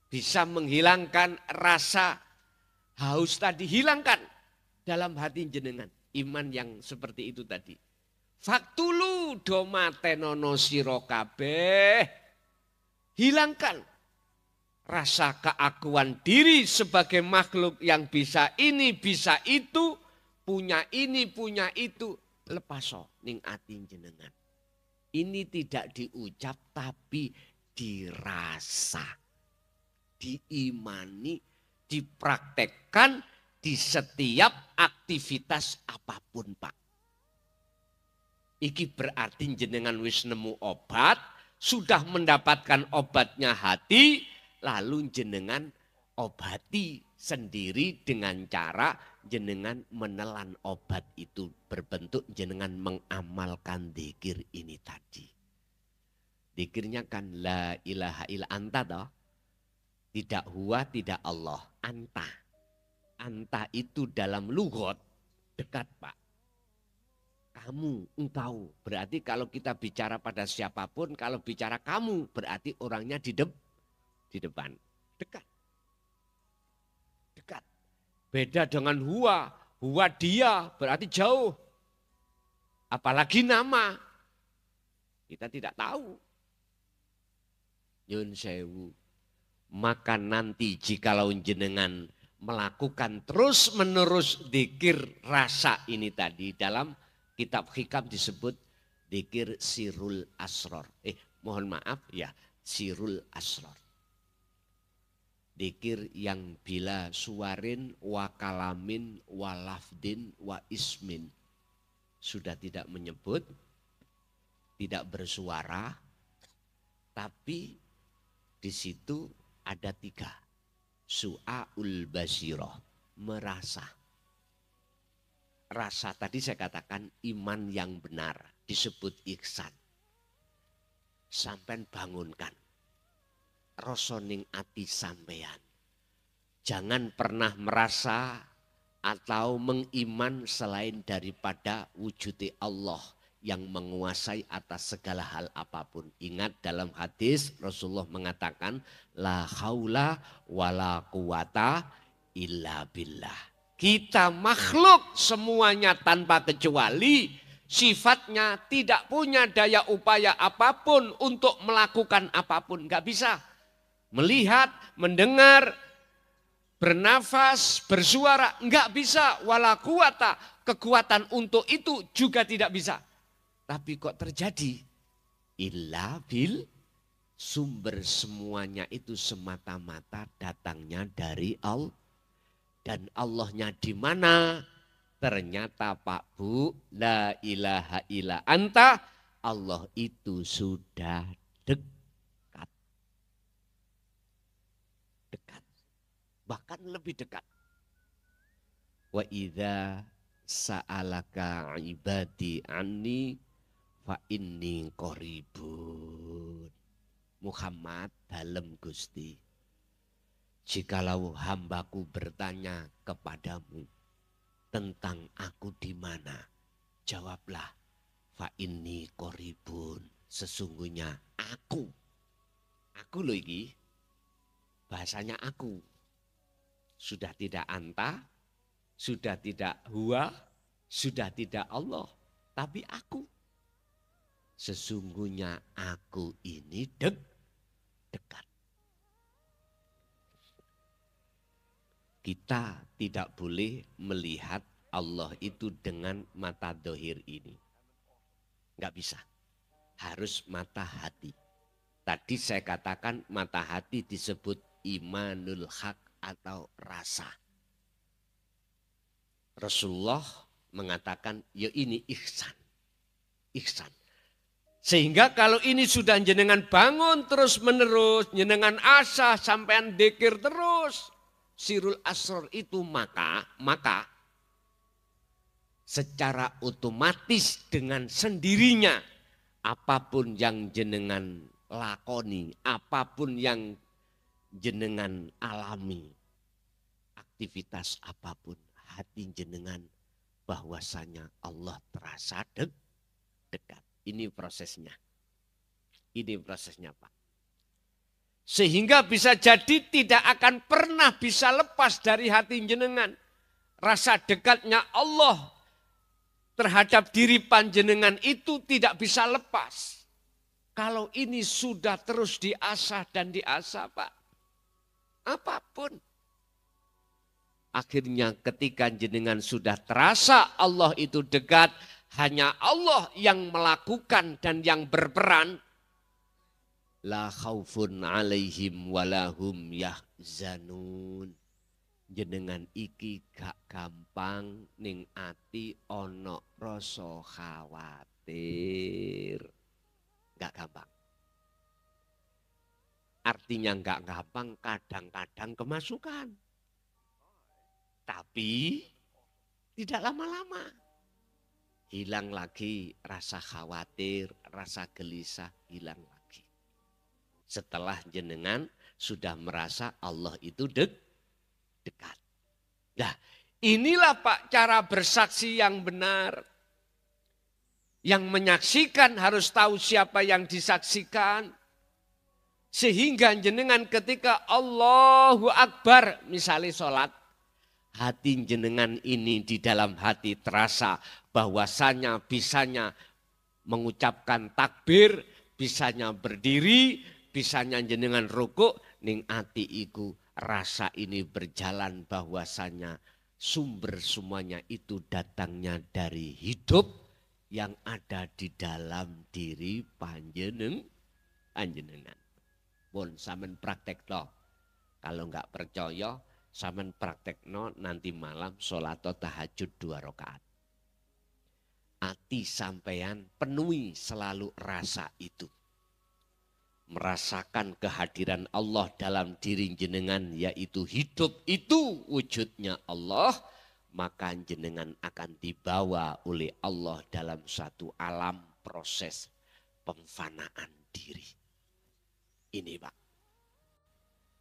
Bisa menghilangkan rasa haus tadi. Hilangkan dalam hati jenengan. Iman yang seperti itu tadi. Faktulu domatenono sira kabeh. Hilangkan rasa keakuan diri sebagai makhluk yang bisa ini, bisa itu, punya ini, punya itu. Lepaso ning ati jenengan. Ini tidak diucap tapi dirasa, diimani, dipraktekkan di setiap aktivitas apapun, Pak. Iki berarti jenengan wis nemu obat, sudah mendapatkan obatnya hati, lalu jenengan obati sendiri dengan cara jenengan menelan obat itu berbentuk jenengan mengamalkan dzikir ini tadi. Dzikirnya kan la ilaha illa anta toh. Tidak huwa, tidak Allah, anta. Anta itu dalam lughat dekat Pak. Kamu, engkau. Berarti kalau kita bicara pada siapapun, kalau bicara kamu berarti orangnya di depan. Dekat. Dekat. Beda dengan huwa. Huwa dia berarti jauh. Apalagi nama. Kita tidak tahu. Nyun sewu. Maka nanti jikalau jenengan melakukan terus menerus dzikir rasa ini tadi dalam kitab hikam disebut dzikir sirul asror. Mohon maaf ya, sirul asror. Dzikir yang bila suarin wa kalamin wa lafdin wa ismin. Sudah tidak menyebut, tidak bersuara, tapi di situ ada 3. Su'aul basiroh, merasa. Rasa tadi saya katakan iman yang benar, disebut ihsan. Sampai bangunkan. Rosoning ati sampean. Jangan pernah merasa atau mengiman selain daripada wujud Allah yang menguasai atas segala hal apapun. Ingat dalam hadis Rasulullah mengatakan la haula wala quwata illa billah. Kita makhluk semuanya tanpa kecuali sifatnya tidak punya daya upaya apapun untuk melakukan apapun. Gak bisa melihat, mendengar, bernafas, bersuara. Gak bisa wala quwata. Kekuatan untuk itu juga tidak bisa. Tapi kok terjadi? Illa bil, sumber semuanya itu semata-mata datangnya dari Allah. Dan Allahnya di mana? Ternyata Pak Bu, la ilaha illa anta, Allah itu sudah dekat. Dekat. Bahkan lebih dekat. Wa idza sa'alaka ibadi anni fa inni qaribun. Muhammad dalem Gusti. Jikalau hambaku bertanya kepadamu tentang aku di mana, jawablah fa inni qaribun. Sesungguhnya aku loh iki. Bahasanya aku. Sudah tidak anta, sudah tidak huwa, sudah tidak Allah, tapi aku. Sesungguhnya aku ini dekat. Kita tidak boleh melihat Allah itu dengan mata dohir ini. Enggak bisa. Harus mata hati. Tadi saya katakan mata hati disebut imanul haq atau rasa. Rasulullah mengatakan ya ini ihsan. Ihsan. Sehingga kalau ini sudah jenengan bangun terus menerus, jenengan asa sampean dzikir terus. Sirul asror itu maka secara otomatis dengan sendirinya apapun yang jenengan lakoni, apapun yang jenengan alami, aktivitas apapun, hati jenengan bahwasanya Allah terasa dekat. Ini prosesnya. Ini prosesnya Pak. Sehingga bisa jadi tidak akan pernah bisa lepas dari hati jenengan. Rasa dekatnya Allah terhadap diri panjenengan itu tidak bisa lepas. Kalau ini sudah terus diasah dan diasah Pak. Apapun. Akhirnya ketika jenengan sudah terasa Allah itu dekat. Hanya Allah yang melakukan dan yang berperan. La khaufun alaihim walahum yahzanun. Jenengan iki gak gampang ning ati ono rasa khawatir. Gak gampang. Artinya gak gampang kadang-kadang kemasukan. Tapi Tidak lama-lama. Hilang lagi rasa khawatir, rasa gelisah, hilang lagi. Setelah jenengan sudah merasa Allah itu dekat. Nah, inilah Pak cara bersaksi yang benar. Yang menyaksikan harus tahu siapa yang disaksikan. Sehingga jenengan ketika Allahu Akbar misalnya sholat. Hati jenengan ini di dalam hati terasa bahwasanya bisanya mengucapkan takbir, bisanya berdiri, bisanya jenengan rukuk, ning ati iku rasa ini berjalan bahwasanya sumber semuanya itu datangnya dari hidup yang ada di dalam diri panjenengan. Pun sampean praktekno. Kalau enggak percaya, sampean praktekno nanti malam sholat tahajud 2 rakaat. Ati sampean penuhi selalu rasa itu. Merasakan kehadiran Allah dalam diri jenengan, yaitu hidup itu wujudnya Allah, maka jenengan akan dibawa oleh Allah dalam satu alam proses pemfanaan diri. Ini Pak,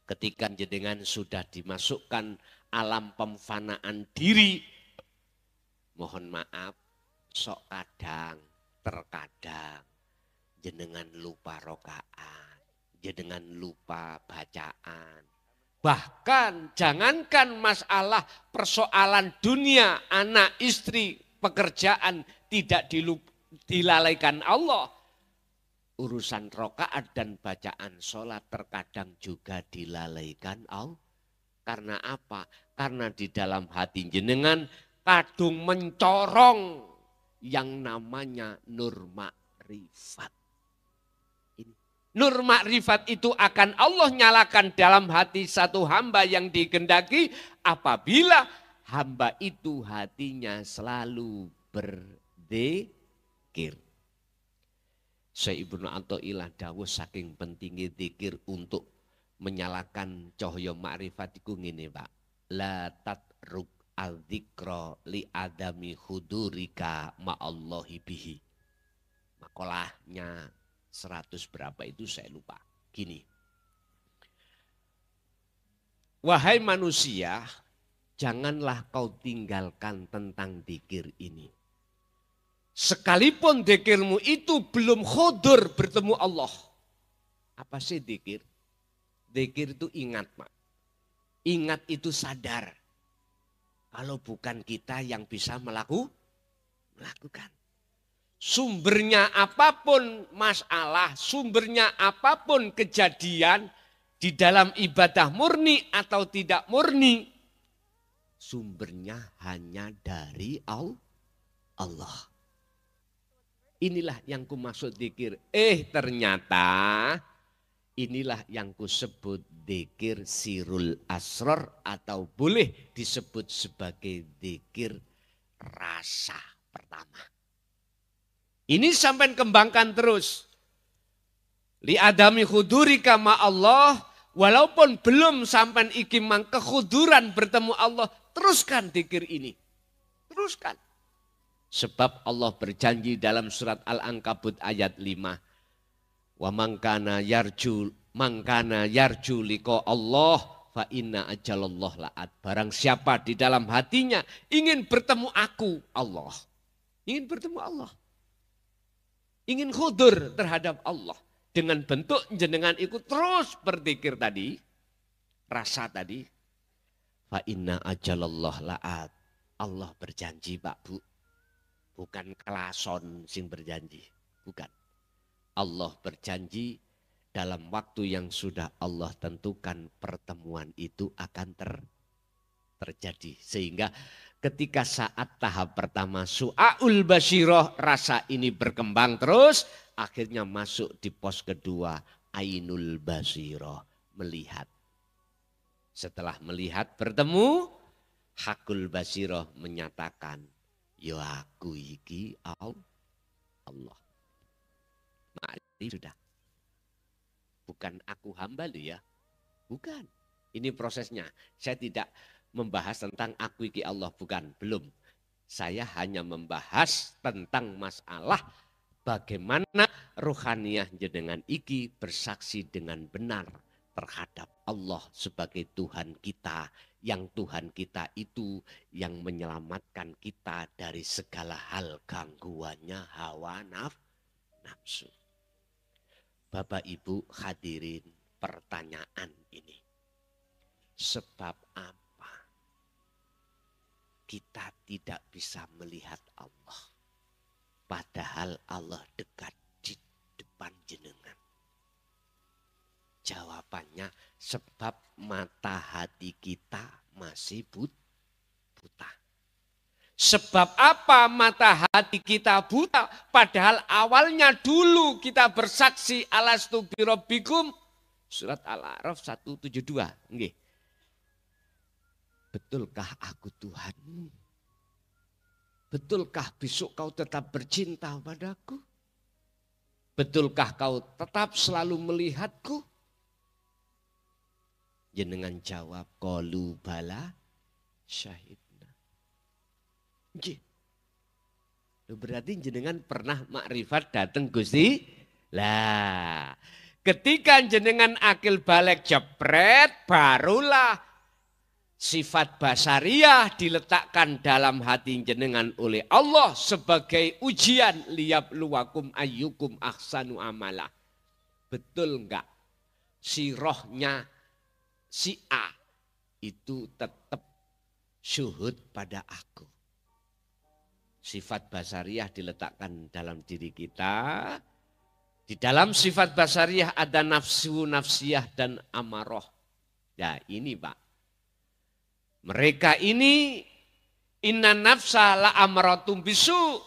ketika jenengan sudah dimasukkan alam pemfanaan diri, mohon maaf, sok kadang, terkadang, jenengan lupa rokaat, jenengan lupa bacaan. Bahkan jangankan masalah persoalan dunia, anak, istri, pekerjaan tidak dilalaikan Allah. Urusan rokaat dan bacaan sholat terkadang juga dilalaikan Allah. Karena apa? Karena di dalam hati jenengan kadung mencorong yang namanya nur makrifat. Nur makrifat itu akan Allah nyalakan dalam hati satu hamba yang digendaki apabila hamba itu hatinya selalu berzikir. Syekh Ibnu Athaillah dawuh saking pentingnya zikir untuk menyalakan cahaya makrifat iku ngene Pak. La tatruk al-dzikra li adami hudurika ma'allahi bihi. Makolahnya 100 berapa itu saya lupa. Gini. Wahai manusia, janganlah kau tinggalkan tentang zikir ini. Sekalipun zikirmu itu belum khudur bertemu Allah. Apa sih zikir? Zikir itu ingat Pak. Ingat itu sadar. Kalau bukan kita yang bisa melakukan. Sumbernya apapun masalah, sumbernya apapun kejadian di dalam ibadah murni atau tidak murni, sumbernya hanya dari Allah. Inilah yang ku maksud zikir. Ternyata inilah yang ku sebut zikir sirul asror atau boleh disebut sebagai zikir rasa pertama. Ini sampai kembangkan terus. Li adami khudurika ma Allah, walaupun belum sampai ikimang kekhuduran bertemu Allah, teruskan zikir ini. Teruskan. Sebab Allah berjanji dalam surat Al-Ankabut ayat 5. Wa mangkana yarju liqa Allah fa inna ajalallah la'at. Barang siapa di dalam hatinya ingin bertemu aku Allah. Ingin bertemu Allah. Ingin khudur terhadap Allah. Dengan bentuk jenengan ikut terus berzikir tadi. Rasa tadi. Fa inna ajalallah la'at. Allah berjanji Pak Bu. Bukan kelason sing berjanji. Bukan. Allah berjanji dalam waktu yang sudah Allah tentukan pertemuan itu akan terjadi. Sehingga ketika saat tahap pertama su'aul basyiroh rasa ini berkembang terus. Akhirnya masuk di pos kedua ainul basyiroh melihat. Setelah melihat bertemu hakul basyiroh menyatakan. Ya aku iki Allah. Mari sudah. Bukan aku hamba lu ya. Bukan. Ini prosesnya. Saya tidak membahas tentang aku iki Allah. Bukan. Belum. Saya hanya membahas tentang masalah bagaimana ruhaniyah jenengan iki bersaksi dengan benar terhadap Allah sebagai Tuhan kita. Yang Tuhan kita itu yang menyelamatkan kita dari segala hal gangguannya hawa nafsu. Bapak Ibu hadirin, pertanyaan ini. Sebab apa kita tidak bisa melihat Allah? Padahal Allah dekat di depan jenengan. Jawabannya sebab mata hati kita masih buta. Sebab apa mata hati kita buta? Padahal awalnya dulu kita bersaksi alastu birabbikum. Surat Al-A'raf 172. Nggih. Betulkah aku Tuhanmu? Betulkah besok kau tetap bercinta padaku? Betulkah kau tetap selalu melihatku? Jenengan jawab, qalu bala syahidna. Berarti jenengan pernah makrifat datang Gusti? Lah, ketika jenengan akil balik jepret, barulah sifat basariyah diletakkan dalam hati jenengan oleh Allah sebagai ujian liyabluwakum ayyukum ahsanu amala. Betul enggak? Si rohnya si A itu tetap syuhud pada aku. Sifat basariyah diletakkan dalam diri kita. Di dalam sifat basariyah ada nafsu, nafsiyah dan amaroh. Ya ini Pak. Mereka ini inna nafsa la amaratum bisu.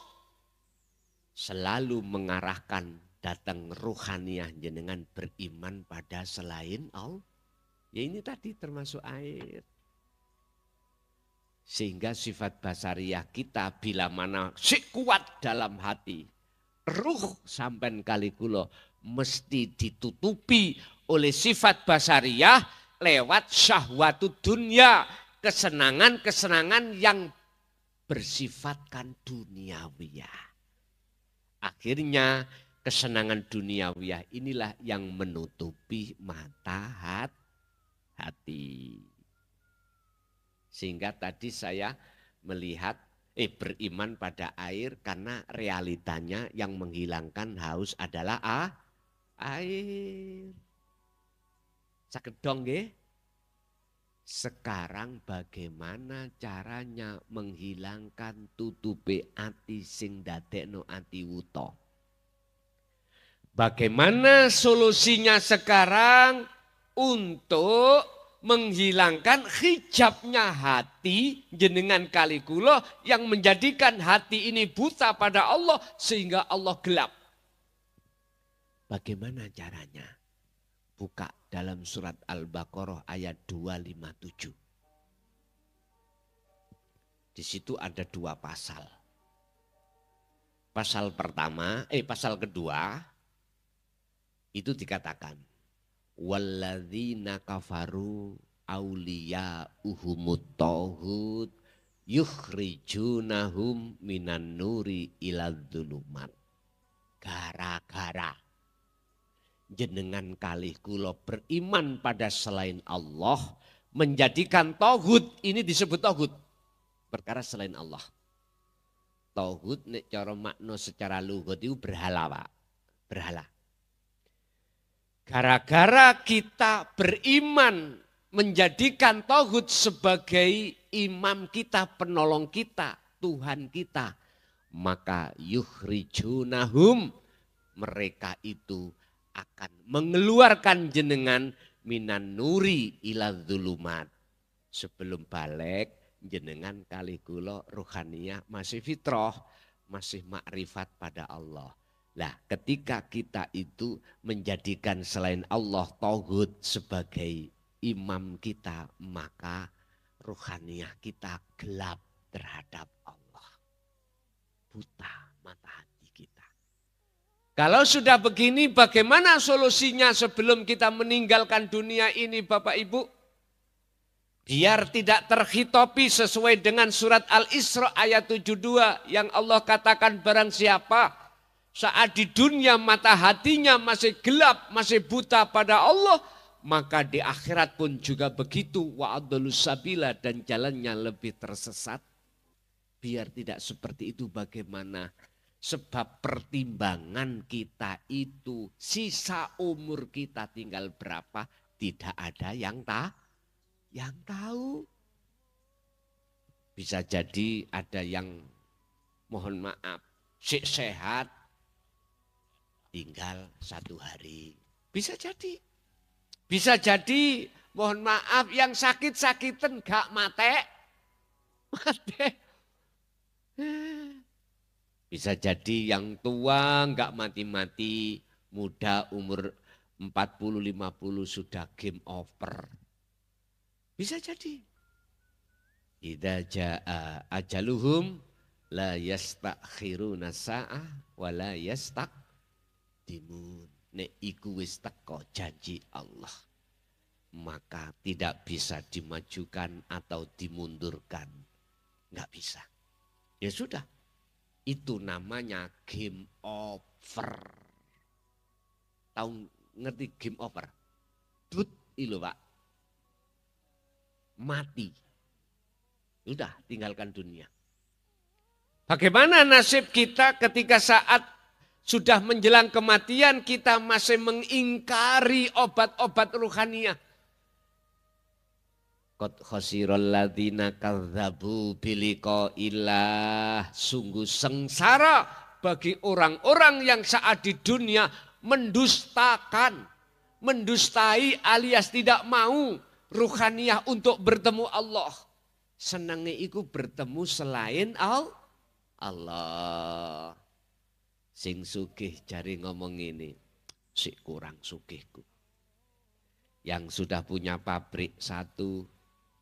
Selalu mengarahkan datang ruhaniyah jenengan beriman pada selain Allah. Ya ini tadi termasuk air. Sehingga sifat basariyah kita bila mana si kuat dalam hati. Ruh sampai kali kulo mesti ditutupi oleh sifat basariyah lewat syahwatu dunia. Kesenangan-kesenangan yang bersifatkan duniawiyah. Akhirnya kesenangan duniawiyah inilah yang menutupi mata hati. Sehingga tadi saya melihat beriman pada air karena realitanya yang menghilangkan haus adalah air. Sakedong nggih? Sekarang bagaimana caranya menghilangkan tutupe ati sing dadekno ati wuta? Bagaimana solusinya sekarang untuk menghilangkan hijabnya hati jenengan kali kula yang menjadikan hati ini buta pada Allah sehingga Allah gelap? Bagaimana caranya? Buka dalam surat Al-Baqarah ayat 257. Di situ ada dua pasal. Pasal kedua itu dikatakan walladzina kafaru auliya'uhumut tauhid yukhrijunahum minan nuri ilad dzulumat. Gara-gara jenengan kalih kula beriman pada selain Allah, menjadikan tauhid, ini disebut tauhid, perkara selain Allah. Tauhid nek cara makna secara lugat itu berhala, Pak. Berhala. Gara-gara kita beriman menjadikan tauhid sebagai imam kita, penolong kita, Tuhan kita, maka yukhrijunahum, mereka itu akan mengeluarkan jenengan minan nuri ila dzulumat. Sebelum balik jenengan kali kula ruhaniyah masih fitrah, masih makrifat pada Allah. Lah ketika kita itu menjadikan selain Allah tauhid sebagai imam kita, maka ruhaniyah kita gelap terhadap Allah. Buta mata hati kita. Kalau sudah begini bagaimana solusinya sebelum kita meninggalkan dunia ini Bapak Ibu? Biar tidak terhitopi sesuai dengan surat Al-Isra ayat 72 yang Allah katakan barang siapa saat di dunia mata hatinya masih gelap, masih buta pada Allah, maka di akhirat pun juga begitu, wa adallus sabila, dan jalannya lebih tersesat. Biar tidak seperti itu bagaimana? Sebab pertimbangan kita itu sisa umur kita tinggal berapa tidak ada yang tahu. Bisa jadi ada yang mohon maaf sehat tinggal 1 hari. Bisa jadi. Bisa jadi mohon maaf yang sakit-sakitan gak mate. Bisa jadi yang tua gak mati-mati, muda umur 40-50 sudah game over. Bisa jadi. Idza jaa ajaluhum la yastakhiruna sa'ah wa la yastaqdimun. Nek iku wis teko janji Allah, maka tidak bisa dimajukan atau dimundurkan. Enggak bisa. Ya sudah. Itu namanya game over. Tahu ngerti game over? Dut ilo Pak. Mati. Sudah tinggalkan dunia. Bagaimana nasib kita ketika saat sudah menjelang kematian kita masih mengingkari obat-obat ruhaniyah. Qad khasiral ladzina kadzdzabu biliqa'illah. Sungguh sengsara bagi orang-orang yang saat di dunia mendustai alias tidak mau ruhaniyah untuk bertemu Allah. Senangnya itu bertemu selain Allah. Sing sugih jari ngomong ini, si kurang sugihku. Yang sudah punya pabrik 1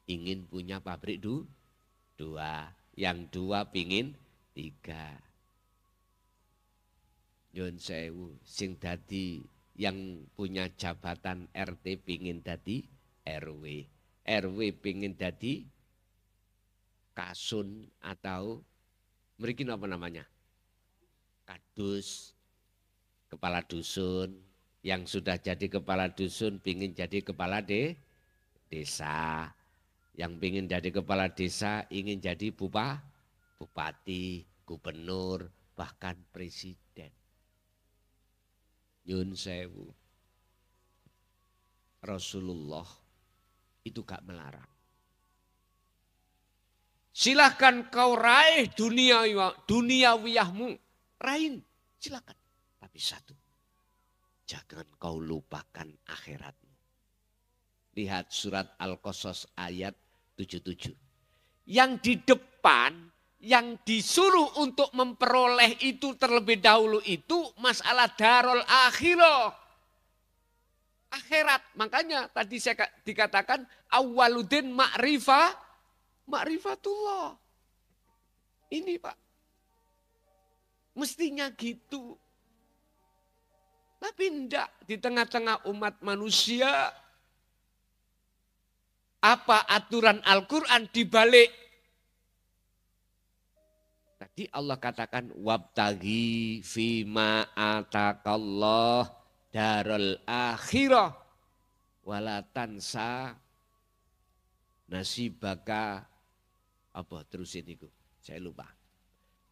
ingin punya pabrik 2, yang 2 pingin 3. Nyun sewu, sing dadi yang punya jabatan RT pingin dadi RW, RW pingin dadi kasun atau mriki apa namanya? Kadus, kepala dusun. Yang sudah jadi kepala dusun pingin jadi kepala desa. Yang pingin jadi kepala desa ingin jadi bupati, gubernur, bahkan presiden. Nyun sewu. Rasulullah itu gak melarang. Silahkan kau raih duniawiyahmu. Raih, silahkan. Tapi 1, jangan kau lupakan akhiratmu. Lihat surat Al-Qasas ayat 77. Yang di depan, yang disuruh untuk memperoleh itu terlebih dahulu itu masalah darul akhirah. Akhirat. Makanya tadi saya dikatakan awwaluddin ma'rifatullah. Ini Pak. Mestinya gitu. Tapi enggak, di tengah-tengah umat manusia, apa aturan Al-Quran dibalik. Tadi Allah katakan, wabtaghi fima atakallah darul akhirah wala tansa nasibaka. Apa terusin itu? Saya lupa.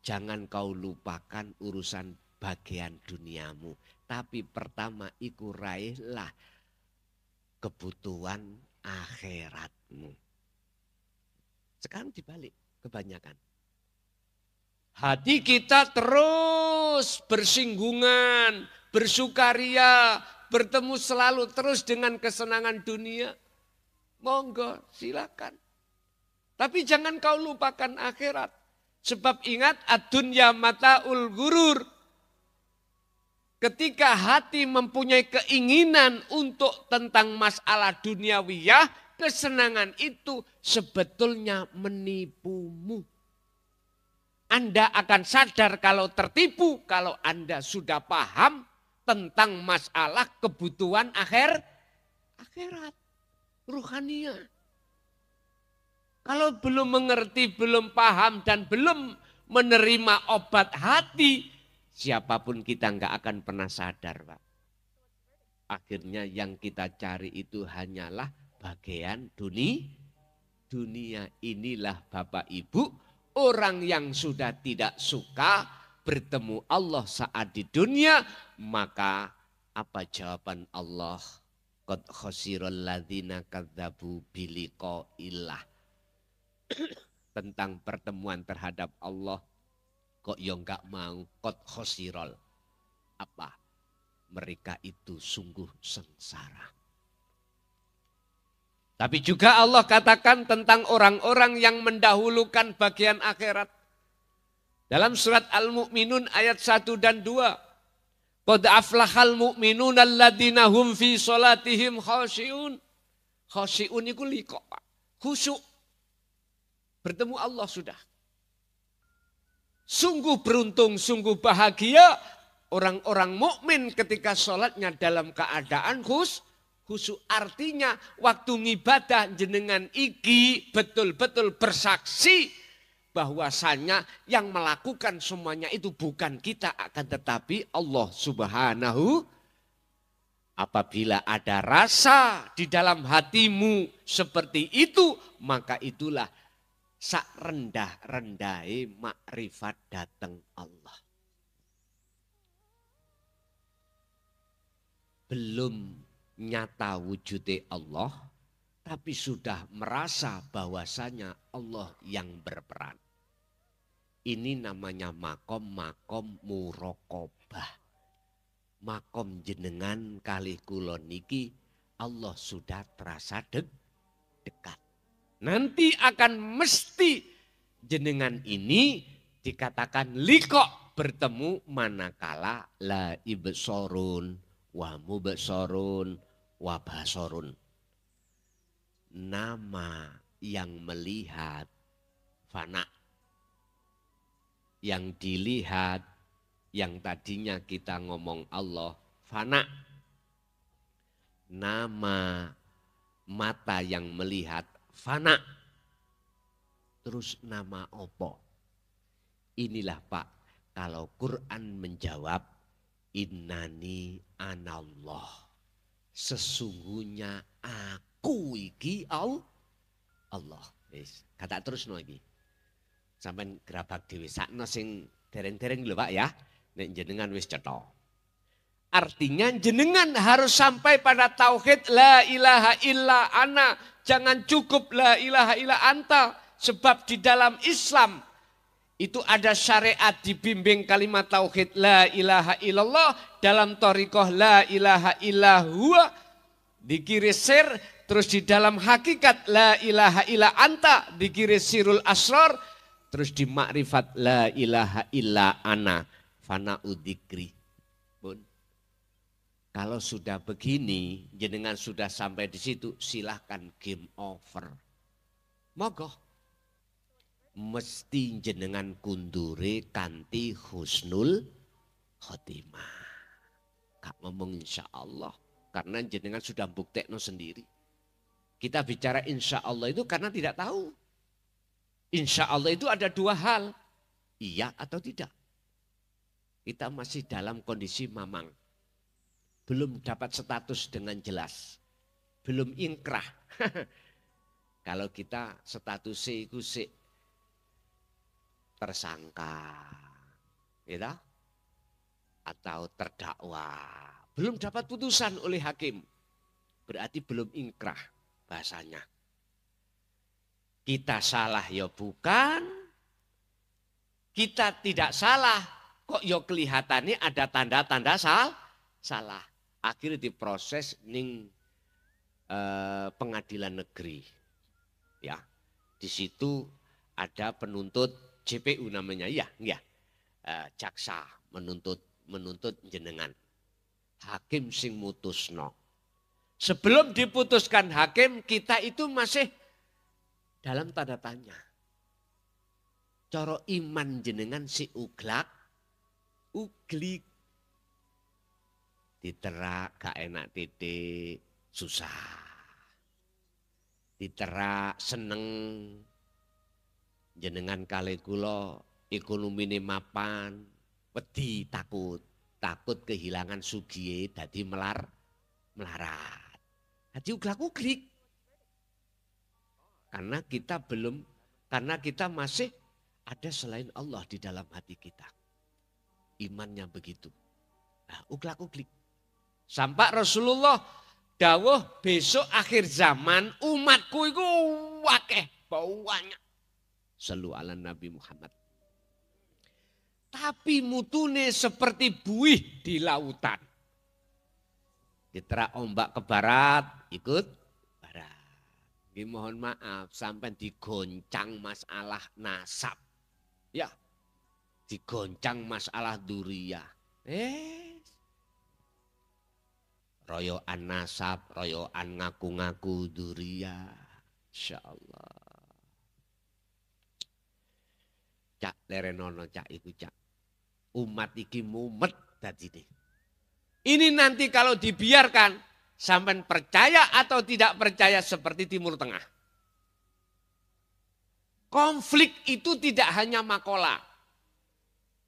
Jangan kau lupakan urusan bagian duniamu. Tapi pertama iku raihlah kebutuhan akhiratmu. Sekarang dibalik kebanyakan. Hati kita terus bersinggungan, bersukaria, bertemu selalu terus dengan kesenangan dunia. Monggo silakan. Tapi jangan kau lupakan akhirat. Sebab ingat ad-dunya mata'ul ghurur. Ketika hati mempunyai keinginan untuk tentang masalah duniawiyah, kesenangan itu sebetulnya menipumu. Anda akan sadar kalau tertipu kalau Anda sudah paham tentang masalah kebutuhan akhirat, ruhaniyah. Kalau belum mengerti, belum paham, dan belum menerima obat hati, siapapun kita nggak akan pernah sadar, Pak. Akhirnya yang kita cari itu hanyalah bagian dunia. Inilah Bapak Ibu, orang yang sudah tidak suka bertemu Allah saat di dunia, maka apa jawaban Allah? Qad khasiral ladzina kadzabu biliqaillah. Tentang pertemuan terhadap Allah, kok yang enggak mau, qad khasiral. Apa? Mereka itu sungguh sengsara. Tapi juga Allah katakan tentang orang-orang yang mendahulukan bagian akhirat. Dalam surat Al-Mu'minun ayat 1 dan 2. Qad aflahal mu'minun alladzina hum fi sholatihim khasyi'un. Khasyi'un itu liqa, khusyuk. Bertemu Allah sudah. Sungguh beruntung, sungguh bahagia orang-orang mukmin ketika sholatnya dalam keadaan khusyuk. Artinya waktu ngibadah jenengan iki betul-betul bersaksi bahwasanya yang melakukan semuanya itu bukan kita, akan tetapi Allah Subhanahu. Apabila ada rasa di dalam hatimu seperti itu, maka itulah sak rendah-rendahe makrifat datang Allah. Belum nyata wujudnya Allah, tapi sudah merasa bahwasanya Allah yang berperan. Ini namanya makom muraqabah. Makom jenengan kali kula niki Allah sudah terasa dekat. Nanti akan mesti jenengan ini dikatakan liqa, bertemu manakala la ibsorun wa mubsorun wa basorun. Nama yang melihat fana. Yang dilihat, yang tadinya kita ngomong Allah, fana. Nama mata yang melihat, fana. Terus nama opo? Inilah Pak, kalau Quran menjawab, innani anallah. Sesungguhnya aku iki Allah. Kata terus lagi. Sampai gerabak dewi sakno sing dereng-dereng lho Pak ya. Nek jenengan wis cetha. Artinya jenengan harus sampai pada tauhid la ilaha illa ana. Jangan cukup la ilaha illa anta. Sebab di dalam Islam itu ada syariat dibimbing kalimat tauhid la ilaha illallah. Dalam thariqah la ilaha illa huwa. Dikiri sir. Terus di dalam hakikat la ilaha illa anta. Dikiri sirul asrar. Terus di makrifat la ilaha illa ana fana udzikri. Bun. Kalau sudah begini, jenengan sudah sampai di situ, silahkan game over. Moga. Mesti jenengan kundure kanti husnul khotimah. Kak ngomong insya Allah. Karena jenengan sudah buktekno sendiri. Kita bicara insya Allah itu karena tidak tahu. Insya Allah itu ada dua hal, iya atau tidak. Kita masih dalam kondisi mamang. Belum dapat status dengan jelas. Belum ingkrah. Kalau kita statusnya itu tersangka. Gitu? Atau terdakwa. Belum dapat putusan oleh hakim. Berarti belum ingkrah bahasanya. Kita salah ya bukan, kita tidak salah, kok ya kelihatannya ada tanda-tanda salah. Akhirnya diproses ning pengadilan negeri. Ya, di situ ada penuntut JPU namanya, ya, jaksa menuntut jenengan. Hakim sing mutusno. Sebelum diputuskan hakim, kita itu masih dalam tanda tanya. Coro iman jenengan si uglik. Diterak gak enak titik, susah. Diterak seneng, Jenengan kali kula ekonomine mapan, wedi takut kehilangan sugihe dadi melarat. Dadi uglak-uglik. Karena kita masih ada selain Allah di dalam hati kita. Imannya begitu. Nah, uglak-uglik. Sampai Rasulullah dawuh besok akhir zaman umatku itu wakeh banyak. Sallu ala Nabi Muhammad. Tapi mutune seperti buih di lautan. Diterak ombak ke barat, ikut barat. Mohon maaf sampai digoncang masalah nasab. Ya, digoncang masalah duriyah. Royoan nasab, royoan ngaku-ngaku duriyah. Insyaallah. Cak lerenono cak iku cak. Umat iki mumet dadine. Ini nanti kalau dibiarkan sampai percaya atau tidak percaya seperti Timur Tengah. Konflik itu tidak hanya makola.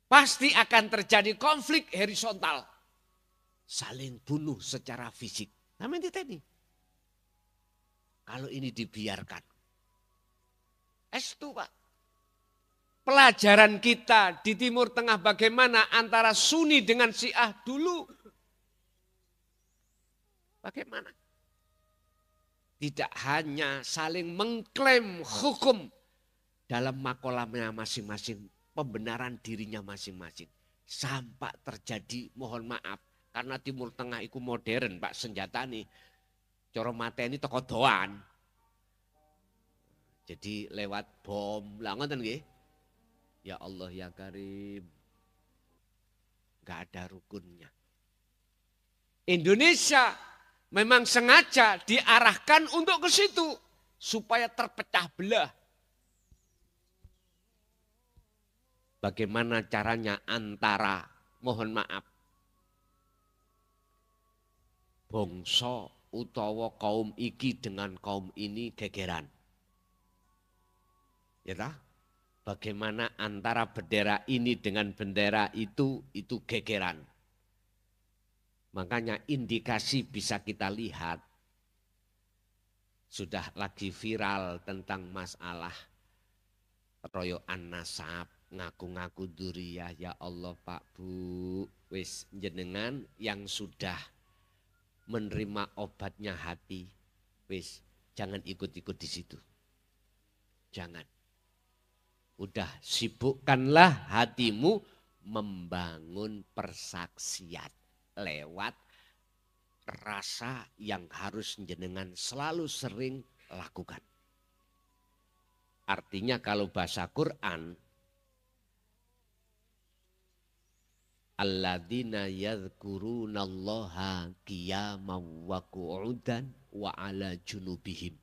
Pasti akan terjadi konflik horizontal. Saling bunuh secara fisik. Namanya diteni. Kalau ini dibiarkan. Estu Pak. Pelajaran kita di Timur Tengah bagaimana antara Sunni dengan Syiah dulu. Bagaimana? Tidak hanya saling mengklaim hukum dalam makolamnya masing-masing, pembenaran dirinya masing-masing. Sampai terjadi, mohon maaf, karena Timur Tengah itu modern Pak senjata nih. Coro mateni teko doan. Jadi lewat bom, lah ngoten nggih. Ya Allah ya Karim. Gak ada rukunnya. Indonesia memang sengaja diarahkan untuk ke situ supaya terpecah belah. Bagaimana caranya antara, mohon maaf, bangsa utawa kaum iki dengan kaum ini gegeran. Ya tak? Bagaimana antara bendera ini dengan bendera itu gegeran. Makanya indikasi bisa kita lihat. Sudah lagi viral tentang masalah royoan nasab, ngaku-ngaku duriyah. Ya Allah Pak Bu, wis jenengan yang sudah menerima obatnya hati, wis jangan ikut-ikut di situ. Jangan. Udah sibukkanlah hatimu membangun persaksian lewat rasa yang harus jenengan selalu sering lakukan. Artinya kalau bahasa Quran, alladzina yadhkurunallaha qiyaman wa qu'udan wa ala junubihim.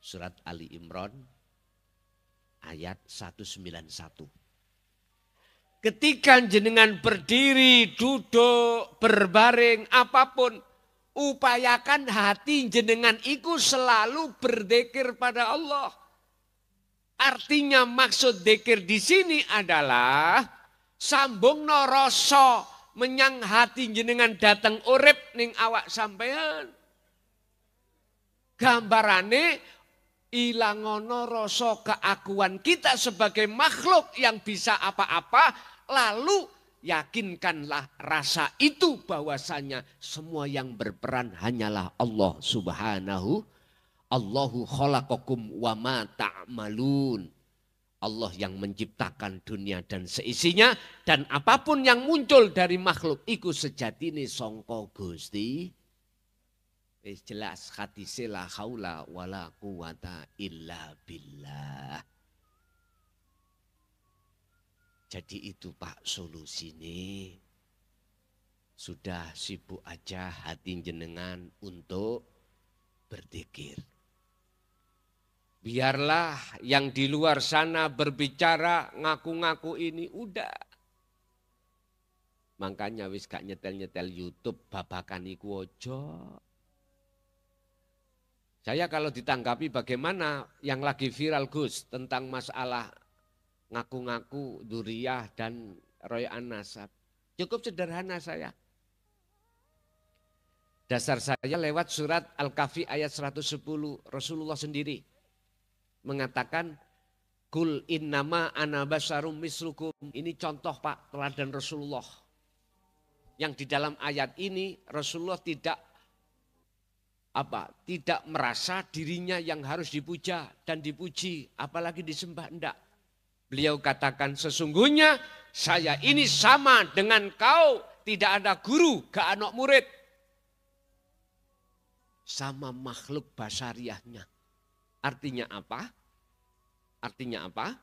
Surat Ali Imran ayat 191. Ketika jenengan berdiri, duduk, berbaring, apapun, upayakan hati jenengan itu selalu berzikir pada Allah. Artinya maksud zikir di sini adalah sambung rasa menyang hati jenengan datang urip ning awak sampean. Gambarane ilangono rasa keakuan kita sebagai makhluk yang bisa apa-apa, lalu yakinkanlah rasa itu bahwasanya semua yang berperan hanyalah Allah Subhanahu. Allahu khalaqakum wa ma ta'malun. Allah yang menciptakan dunia dan seisinya, dan apapun yang muncul dari makhluk iku sejatine sangka Gusti. Wis jelas hadise la haula wala quwata illa billah. Jadi itu Pak solusine. Sudah sibuk aja hati jenengan untuk berzikir. Biarlah yang di luar sana berbicara ngaku-ngaku ini udah. Makanya wis gak nyetel-nyetel YouTube babakan iku aja. Saya kalau ditanggapi bagaimana yang lagi viral Gus tentang masalah ngaku-ngaku Duriyah dan Roy An-Nasab. Cukup sederhana saya. Dasar saya lewat surat Al-Kahfi ayat 110. Rasulullah sendiri mengatakan, Kul innama ana basyarum mislukum. Ini contoh Pak, teladan Rasulullah. Yang di dalam ayat ini Rasulullah tidak merasa dirinya yang harus dipuja dan dipuji, apalagi disembah, enggak. Beliau katakan sesungguhnya saya ini sama dengan kau, tidak ada guru, gak anak murid. Sama makhluk basariahnya. Artinya apa? Artinya apa?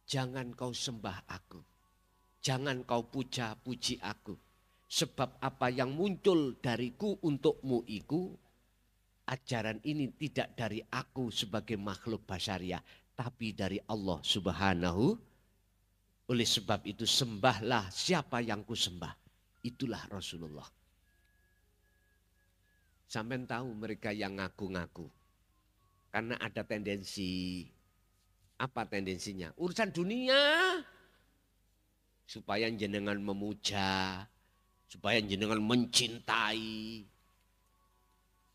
Jangan kau sembah aku. Jangan kau puja-puji aku. Sebab apa yang muncul dariku untukmu iku, ajaran ini tidak dari aku sebagai makhluk basariah, tapi dari Allah Subhanahu. Oleh sebab itu sembahlah siapa yang ku sembah. Itulah Rasulullah. Sampai tahu mereka yang ngaku-ngaku. Karena ada tendensi. Apa tendensinya? Urusan dunia. Supaya jenengan memuja. Supaya jenengan mencintai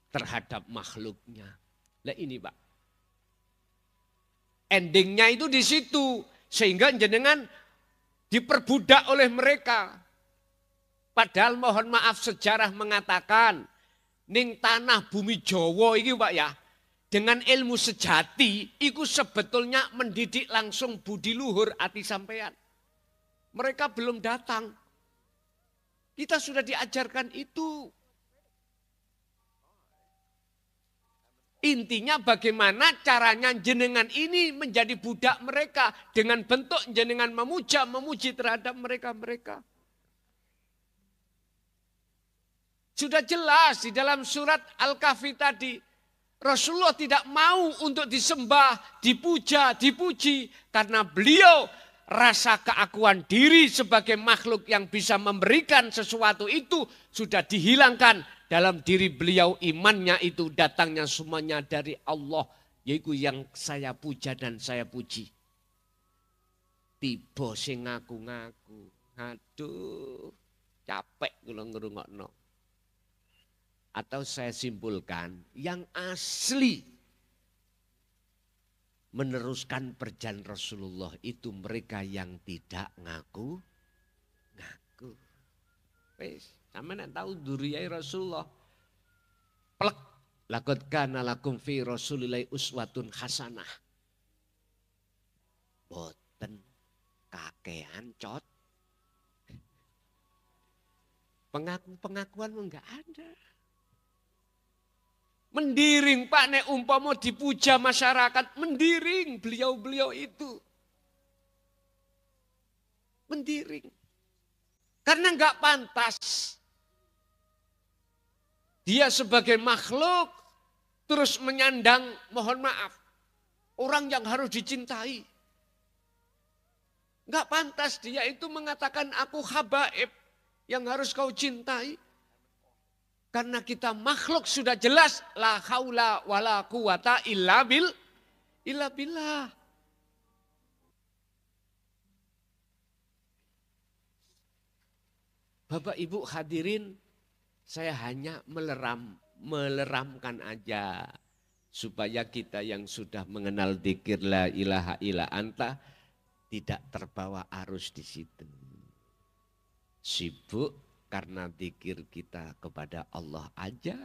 terhadap makhluknya. Lah ini Pak. Endingnya itu di situ. Sehingga jenengan diperbudak oleh mereka. Padahal mohon maaf sejarah mengatakan. Ning tanah bumi Jawa ini Pak ya. Dengan ilmu sejati. Itu sebetulnya mendidik langsung budi luhur hati sampean. Mereka belum datang. Kita sudah diajarkan itu. Intinya bagaimana caranya jenengan ini menjadi budak mereka. Dengan bentuk jenengan memuja, memuji terhadap mereka-mereka. Sudah jelas di dalam surat Al-Kahfi tadi. Rasulullah tidak mau untuk disembah, dipuja, dipuji. Karena beliau rasa keakuan diri sebagai makhluk yang bisa memberikan sesuatu itu sudah dihilangkan dalam diri beliau. Imannya itu datangnya semuanya dari Allah, yaitu yang saya puja dan saya puji. Tiba sing ngaku-ngaku, aduh capek kula ngrungokno. Atau saya simpulkan yang asli meneruskan perjalanan Rasulullah itu mereka yang tidak ngaku. Wes, sampeyan nek tahu duriyai Rasulullah. Plek, laqad kana lakum fi Rasulillahi uswatun hasanah. Boten kakean cot. Pengakuan enggak ada. Mendiring Pak nek umpama dipuja masyarakat, mendiring beliau-beliau itu. Mendiring. Karena enggak pantas. Dia sebagai makhluk terus menyandang, mohon maaf, orang yang harus dicintai. Enggak pantas dia itu mengatakan aku habaib yang harus kau cintai. Karena kita makhluk sudah jelas la haula wala quwata illa billah. Bapak Ibu hadirin, saya hanya meleramkan aja supaya kita yang sudah mengenal dzikir la ilaha illa anta tidak terbawa arus di situ. Sibuk karena dzikir kita kepada Allah aja.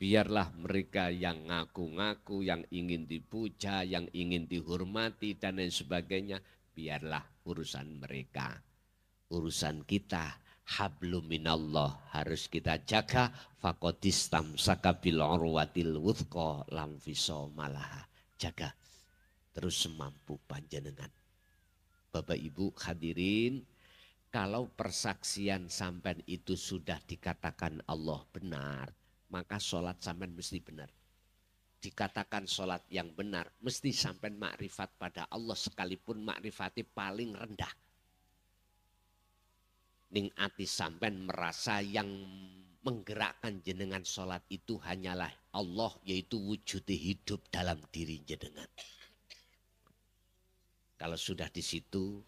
Biarlah mereka yang ngaku-ngaku, yang ingin dipuja, yang ingin dihormati dan lain sebagainya. Biarlah urusan mereka. Urusan kita, hablum minallah harus kita jaga. Faqadistam sakabil urwatil wuthqa lam fisomalaha. Jaga terus semampu panjenengan. Bapak Ibu hadirin, kalau persaksian sampean itu sudah dikatakan Allah benar, maka sholat sampean mesti benar. Dikatakan sholat yang benar, mesti sampean makrifat pada Allah sekalipun makrifati paling rendah. Ning ati sampean merasa yang menggerakkan jenengan sholat itu hanyalah Allah, yaitu wujud hidup dalam diri jenengan. Kalau sudah di situ,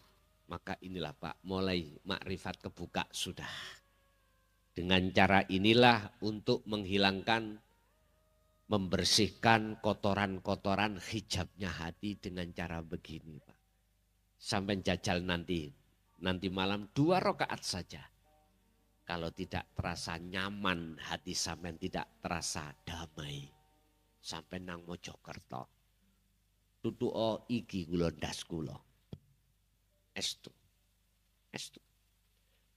maka inilah Pak, mulai makrifat kebuka sudah. Dengan cara inilah untuk menghilangkan, membersihkan kotoran-kotoran hijabnya hati dengan cara begini Pak. Sampai jajal nanti malam 2 rakaat saja. Kalau tidak terasa nyaman hati sampai tidak terasa damai. Sampai nang Mojokerto. Tutuo iki kula ndas kula. Estu.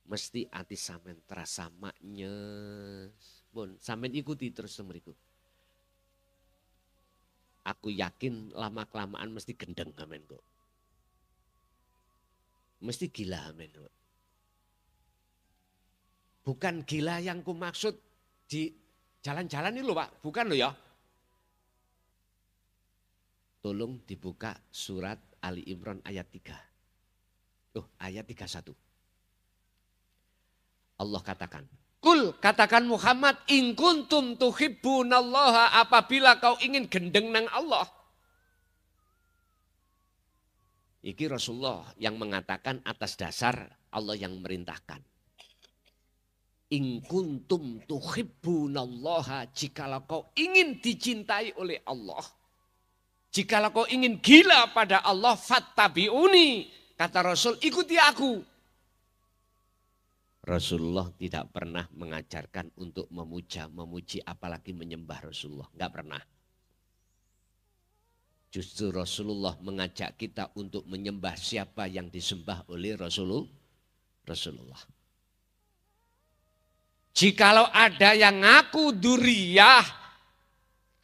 Mesti hati sampai terasa maknyes. Pun sampai ikuti terus semeriku. Aku yakin lama-kelamaan mesti gendeng amen kok. Mesti gila amen kok. Bukan gila yang ku maksud di jalan-jalan ini loh Pak, bukan loh ya. Tolong dibuka surat Ali Imran ayat 3. Ayat 31. Allah katakan, Kul katakan Muhammad, in kuntum tuhibbunallaha, apabila kau ingin gendeng nang Allah. Iki Rasulullah yang mengatakan atas dasar Allah yang merintahkan. In kuntum tuhibbunallaha, jikalau kau ingin dicintai oleh Allah. Jikalau kau ingin gila pada Allah, fattabi'uni. Kata Rasul, ikuti aku. Rasulullah tidak pernah mengajarkan untuk memuji apalagi menyembah Rasulullah. Enggak pernah. Justru Rasulullah mengajak kita untuk menyembah siapa yang disembah oleh Rasulullah. Jikalau ada yang ngaku duriyah,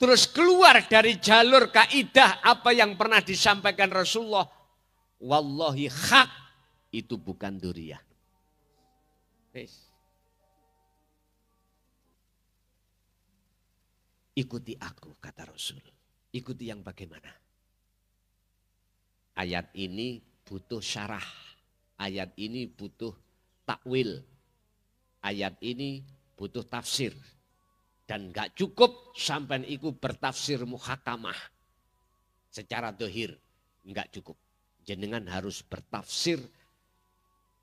terus keluar dari jalur kaidah apa yang pernah disampaikan Rasulullah, wallahi hak, itu bukan duriyah. Ikuti aku, kata Rasul. Ikuti yang bagaimana? Ayat ini butuh syarah. Ayat ini butuh takwil. Ayat ini butuh tafsir. Dan gak cukup sampai ikut bertafsir muhakamah. Secara dohir. Enggak cukup. Jenengan harus bertafsir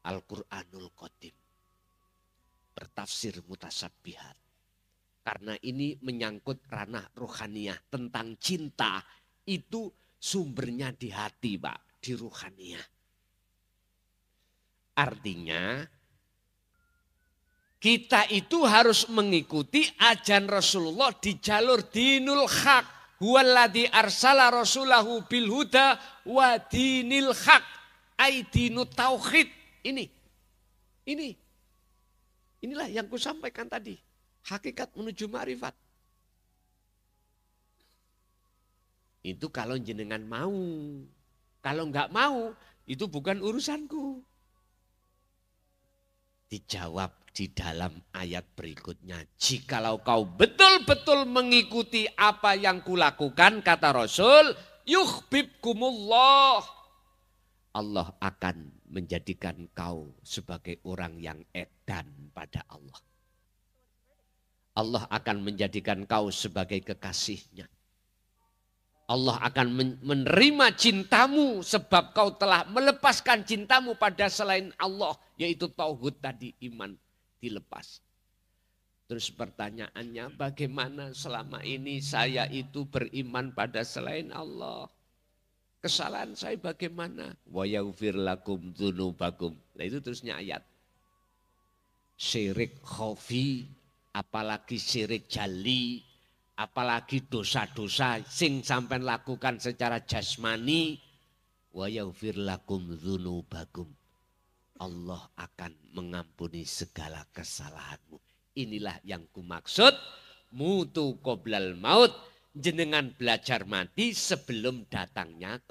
Al-Quranul Qadim. Bertafsir mutasabbihat. Karena ini menyangkut ranah rohaniyah. Tentang cinta itu sumbernya di hati Pak. Di rohaniyah. Artinya kita itu harus mengikuti ajaran Rasulullah di jalur dinul haq. Huwaladzi arsala rasulahu bil huda wa dinil haq. Ai dinut tauhid. Inilah yang ku sampaikan tadi. Hakikat menuju ma'rifat. Itu kalau jenengan mau. Kalau enggak mau, itu bukan urusanku. Dijawab di dalam ayat berikutnya. Jikalau kau betul-betul mengikuti apa yang kulakukan, kata Rasul, yuhbibkumullah. Allah akan menjadikan kau sebagai orang yang edan pada Allah. Allah akan menjadikan kau sebagai kekasihnya. Allah akan menerima cintamu sebab kau telah melepaskan cintamu pada selain Allah. Yaitu tauhid tadi, iman dilepas. Terus pertanyaannya, bagaimana selama ini saya itu beriman pada selain Allah? Kesalahan saya bagaimana? Wa yaghfir lakum dzunubakum. Nah itu terusnya ayat. Syirik khafi, apalagi syirik jali, apalagi dosa-dosa sing sampean lakukan secara jasmani, wa yaghfir lakum dzunubakum. Allah akan mengampuni segala kesalahanmu. Inilah yang kumaksud mutu qoblal maut, jenengan belajar mati sebelum datangnya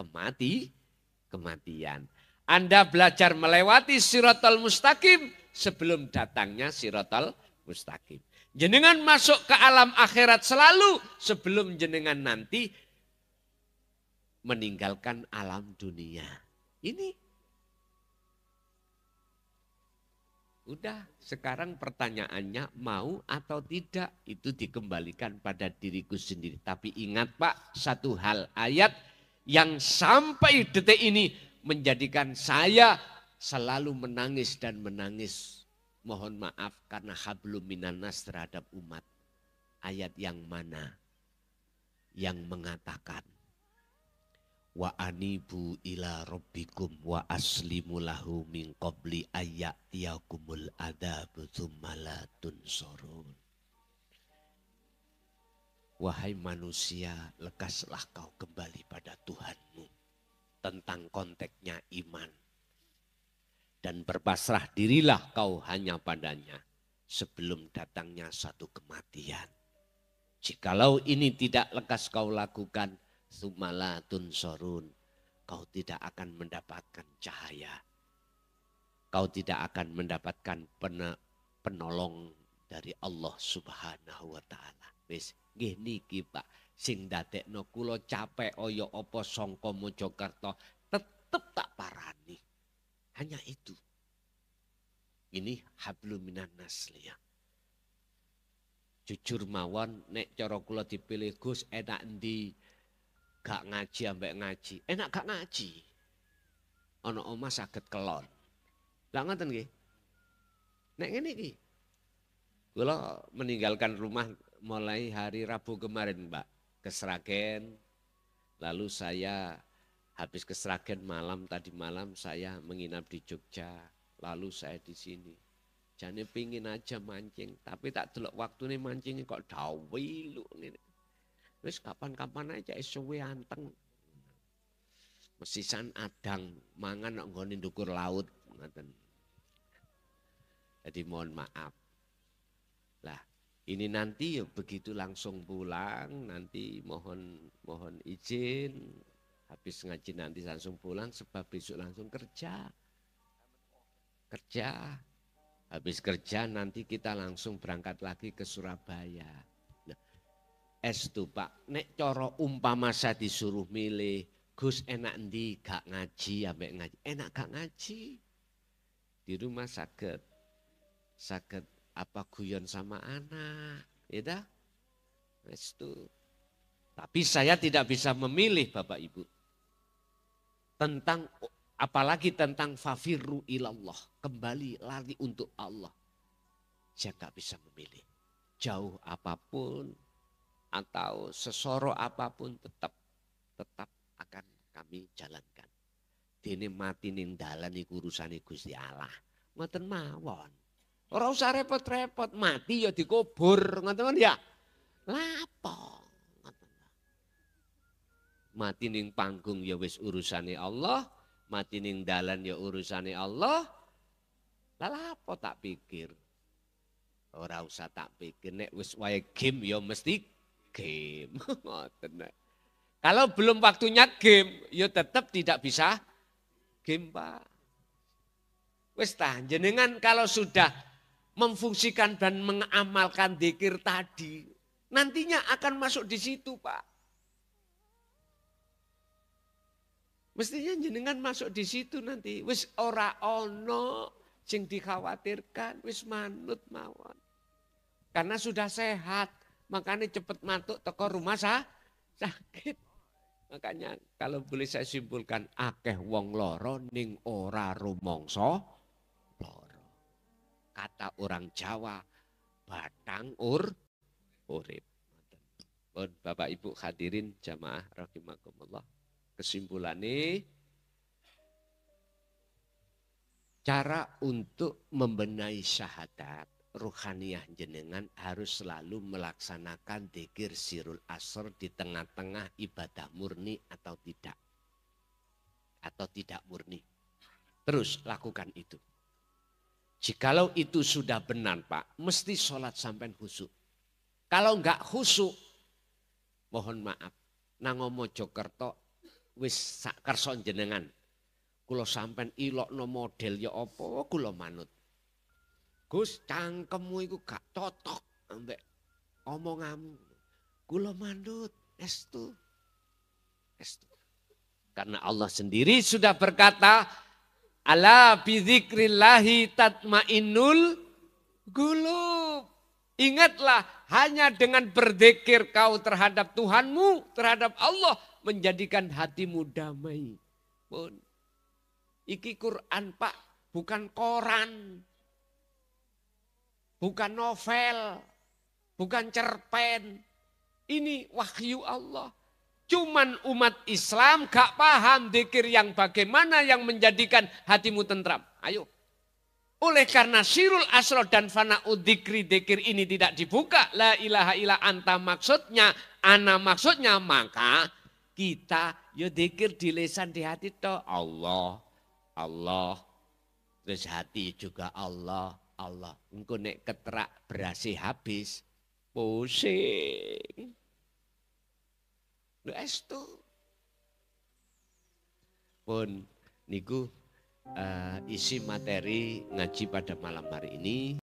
kematian. Anda belajar melewati siratal mustaqim sebelum datangnya siratal mustaqim. Jenengan masuk ke alam akhirat selalu sebelum jenengan nanti meninggalkan alam dunia. Ini Udah, sekarang pertanyaannya mau atau tidak itu dikembalikan pada diriku sendiri. Tapi ingat Pak, satu hal ayat yang sampai detik ini menjadikan saya selalu menangis dan menangis. Mohon maaf karena hablum minanas terhadap umat. Ayat yang mana? Yang mengatakan wa anibu ila rabbikum wa aslimu lahu min qabli ayyatiyakumul adzabu tsumma la tunsurun. Wahai manusia, lekaslah kau kembali pada Tuhanmu. Tentang konteksnya iman. Dan berpasrah dirilah kau hanya padanya sebelum datangnya satu kematian. Jikalau ini tidak lekas kau lakukan, tsumma tunsurun, kau tidak akan mendapatkan cahaya. Kau tidak akan mendapatkan penolong dari Allah Subhanahu wa taala. Wis nggih niki Pak, sing dadekno kula capek kaya apa sangka Mojokerto tetep tak parani. Hanya itu. Ini hablum minan nas ya. Jujur mawon nek cara kula dipilih Gus enak endi gak ngaji ambek ngaji. Enak gak ngaji. Ana omah saged kelon. Lah ngoten nggih. Nek ngene iki. Kula meninggalkan rumah mulai hari Rabu kemarin, Mbak, ke Sragen. Lalu saya habis ke Sragen tadi malam saya menginap di Jogja. Lalu saya di sini. Jane pingin aja mancing, tapi tak delok waktune mancing kok dawe lu ngene. Wis kapan-kapan aja suwe anteng. Mesisan adang mangan kok nggone ndukur laut ngoten. Jadi mohon maaf. Lah, ini nanti ya begitu langsung pulang, nanti mohon izin habis ngaji nanti langsung pulang sebab besok langsung kerja. Habis kerja nanti kita langsung berangkat lagi ke Surabaya. Nah, estu Pak, nek coro umpama saya disuruh milih, Gus enak ndi gak ngaji ambek ngaji. Enak gak ngaji. Di rumah saged apa guyon sama anak, ya dah. Estu. Tapi saya tidak bisa memilih Bapak Ibu. Apalagi tentang fafirru ilallah. Kembali lari untuk Allah. Saya gak bisa memilih. Jauh apapun atau sesoro apapun tetap akan kami jalankan. Dene mati ning dalan iku urusane Gusti Allah. Ngoten mawon. Ora usah repot-repot, mati ya dikubur, ngoten ya. Lapo. Mati ning panggung ya wis urusane Allah. Mati ning dalan ya urusane Allah. Lah apa tak pikir? Ora usah tak pikir nek wis wae game ya mesti game. Ngoten. Kalau belum waktunya game, ya tetap tidak bisa game, Pak. Wis tah jenengan kalau sudah memfungsikan dan mengamalkan dzikir tadi, nantinya akan masuk di situ, Pak. Mestinya jenengan masuk di situ nanti. Wis ora ono sing dikhawatirkan, wis manut mawon. Karena sudah sehat, makanya cepet matuk teko rumah sakit. Makanya kalau boleh saya simpulkan, akeh wong loro ning ora rumangsa loro. Kata orang Jawa, batang urip. Bapak Ibu hadirin jamaah rahimakumullah. Kesimpulannya, cara untuk membenahi syahadat ruhaniyah jenengan harus selalu melaksanakan dzikir sirul asr di tengah-tengah ibadah murni atau tidak. Atau tidak murni. Terus lakukan itu. Jikalau itu sudah benar Pak, mesti sholat sampai khusyuk. Kalau enggak khusyuk, mohon maaf, nang Mojokerto wis sak kersa jenengan. Kula sampean ilokno model ya apa kula manut. Gus, cangkemmu iku gak cocok ambek omonganmu. Kula manut estu. Karena Allah sendiri sudah berkata, Ala bidzikrillahi tatmainnul qulub. Ingatlah, hanya dengan berzikir kau terhadap Tuhanmu, terhadap Allah, menjadikan hatimu damai. Pun. Iki Quran Pak, bukan koran. Bukan novel, bukan cerpen. Ini wahyu Allah. Cuman umat Islam gak paham zikir yang bagaimana yang menjadikan hatimu tentram. Ayo. Oleh karena sirul asro dan fana'ud dzikri, dzikir ini tidak dibuka. La ilaha illa anta maksudnya, ana maksudnya, maka kita ya dzikir di lisan di hati toh. Allah, Allah. Terus hati juga Allah, Allah. Engko nek keterak berasi habis, pusing. Lu estu. Pun niku isi materi ngaji pada malam hari ini.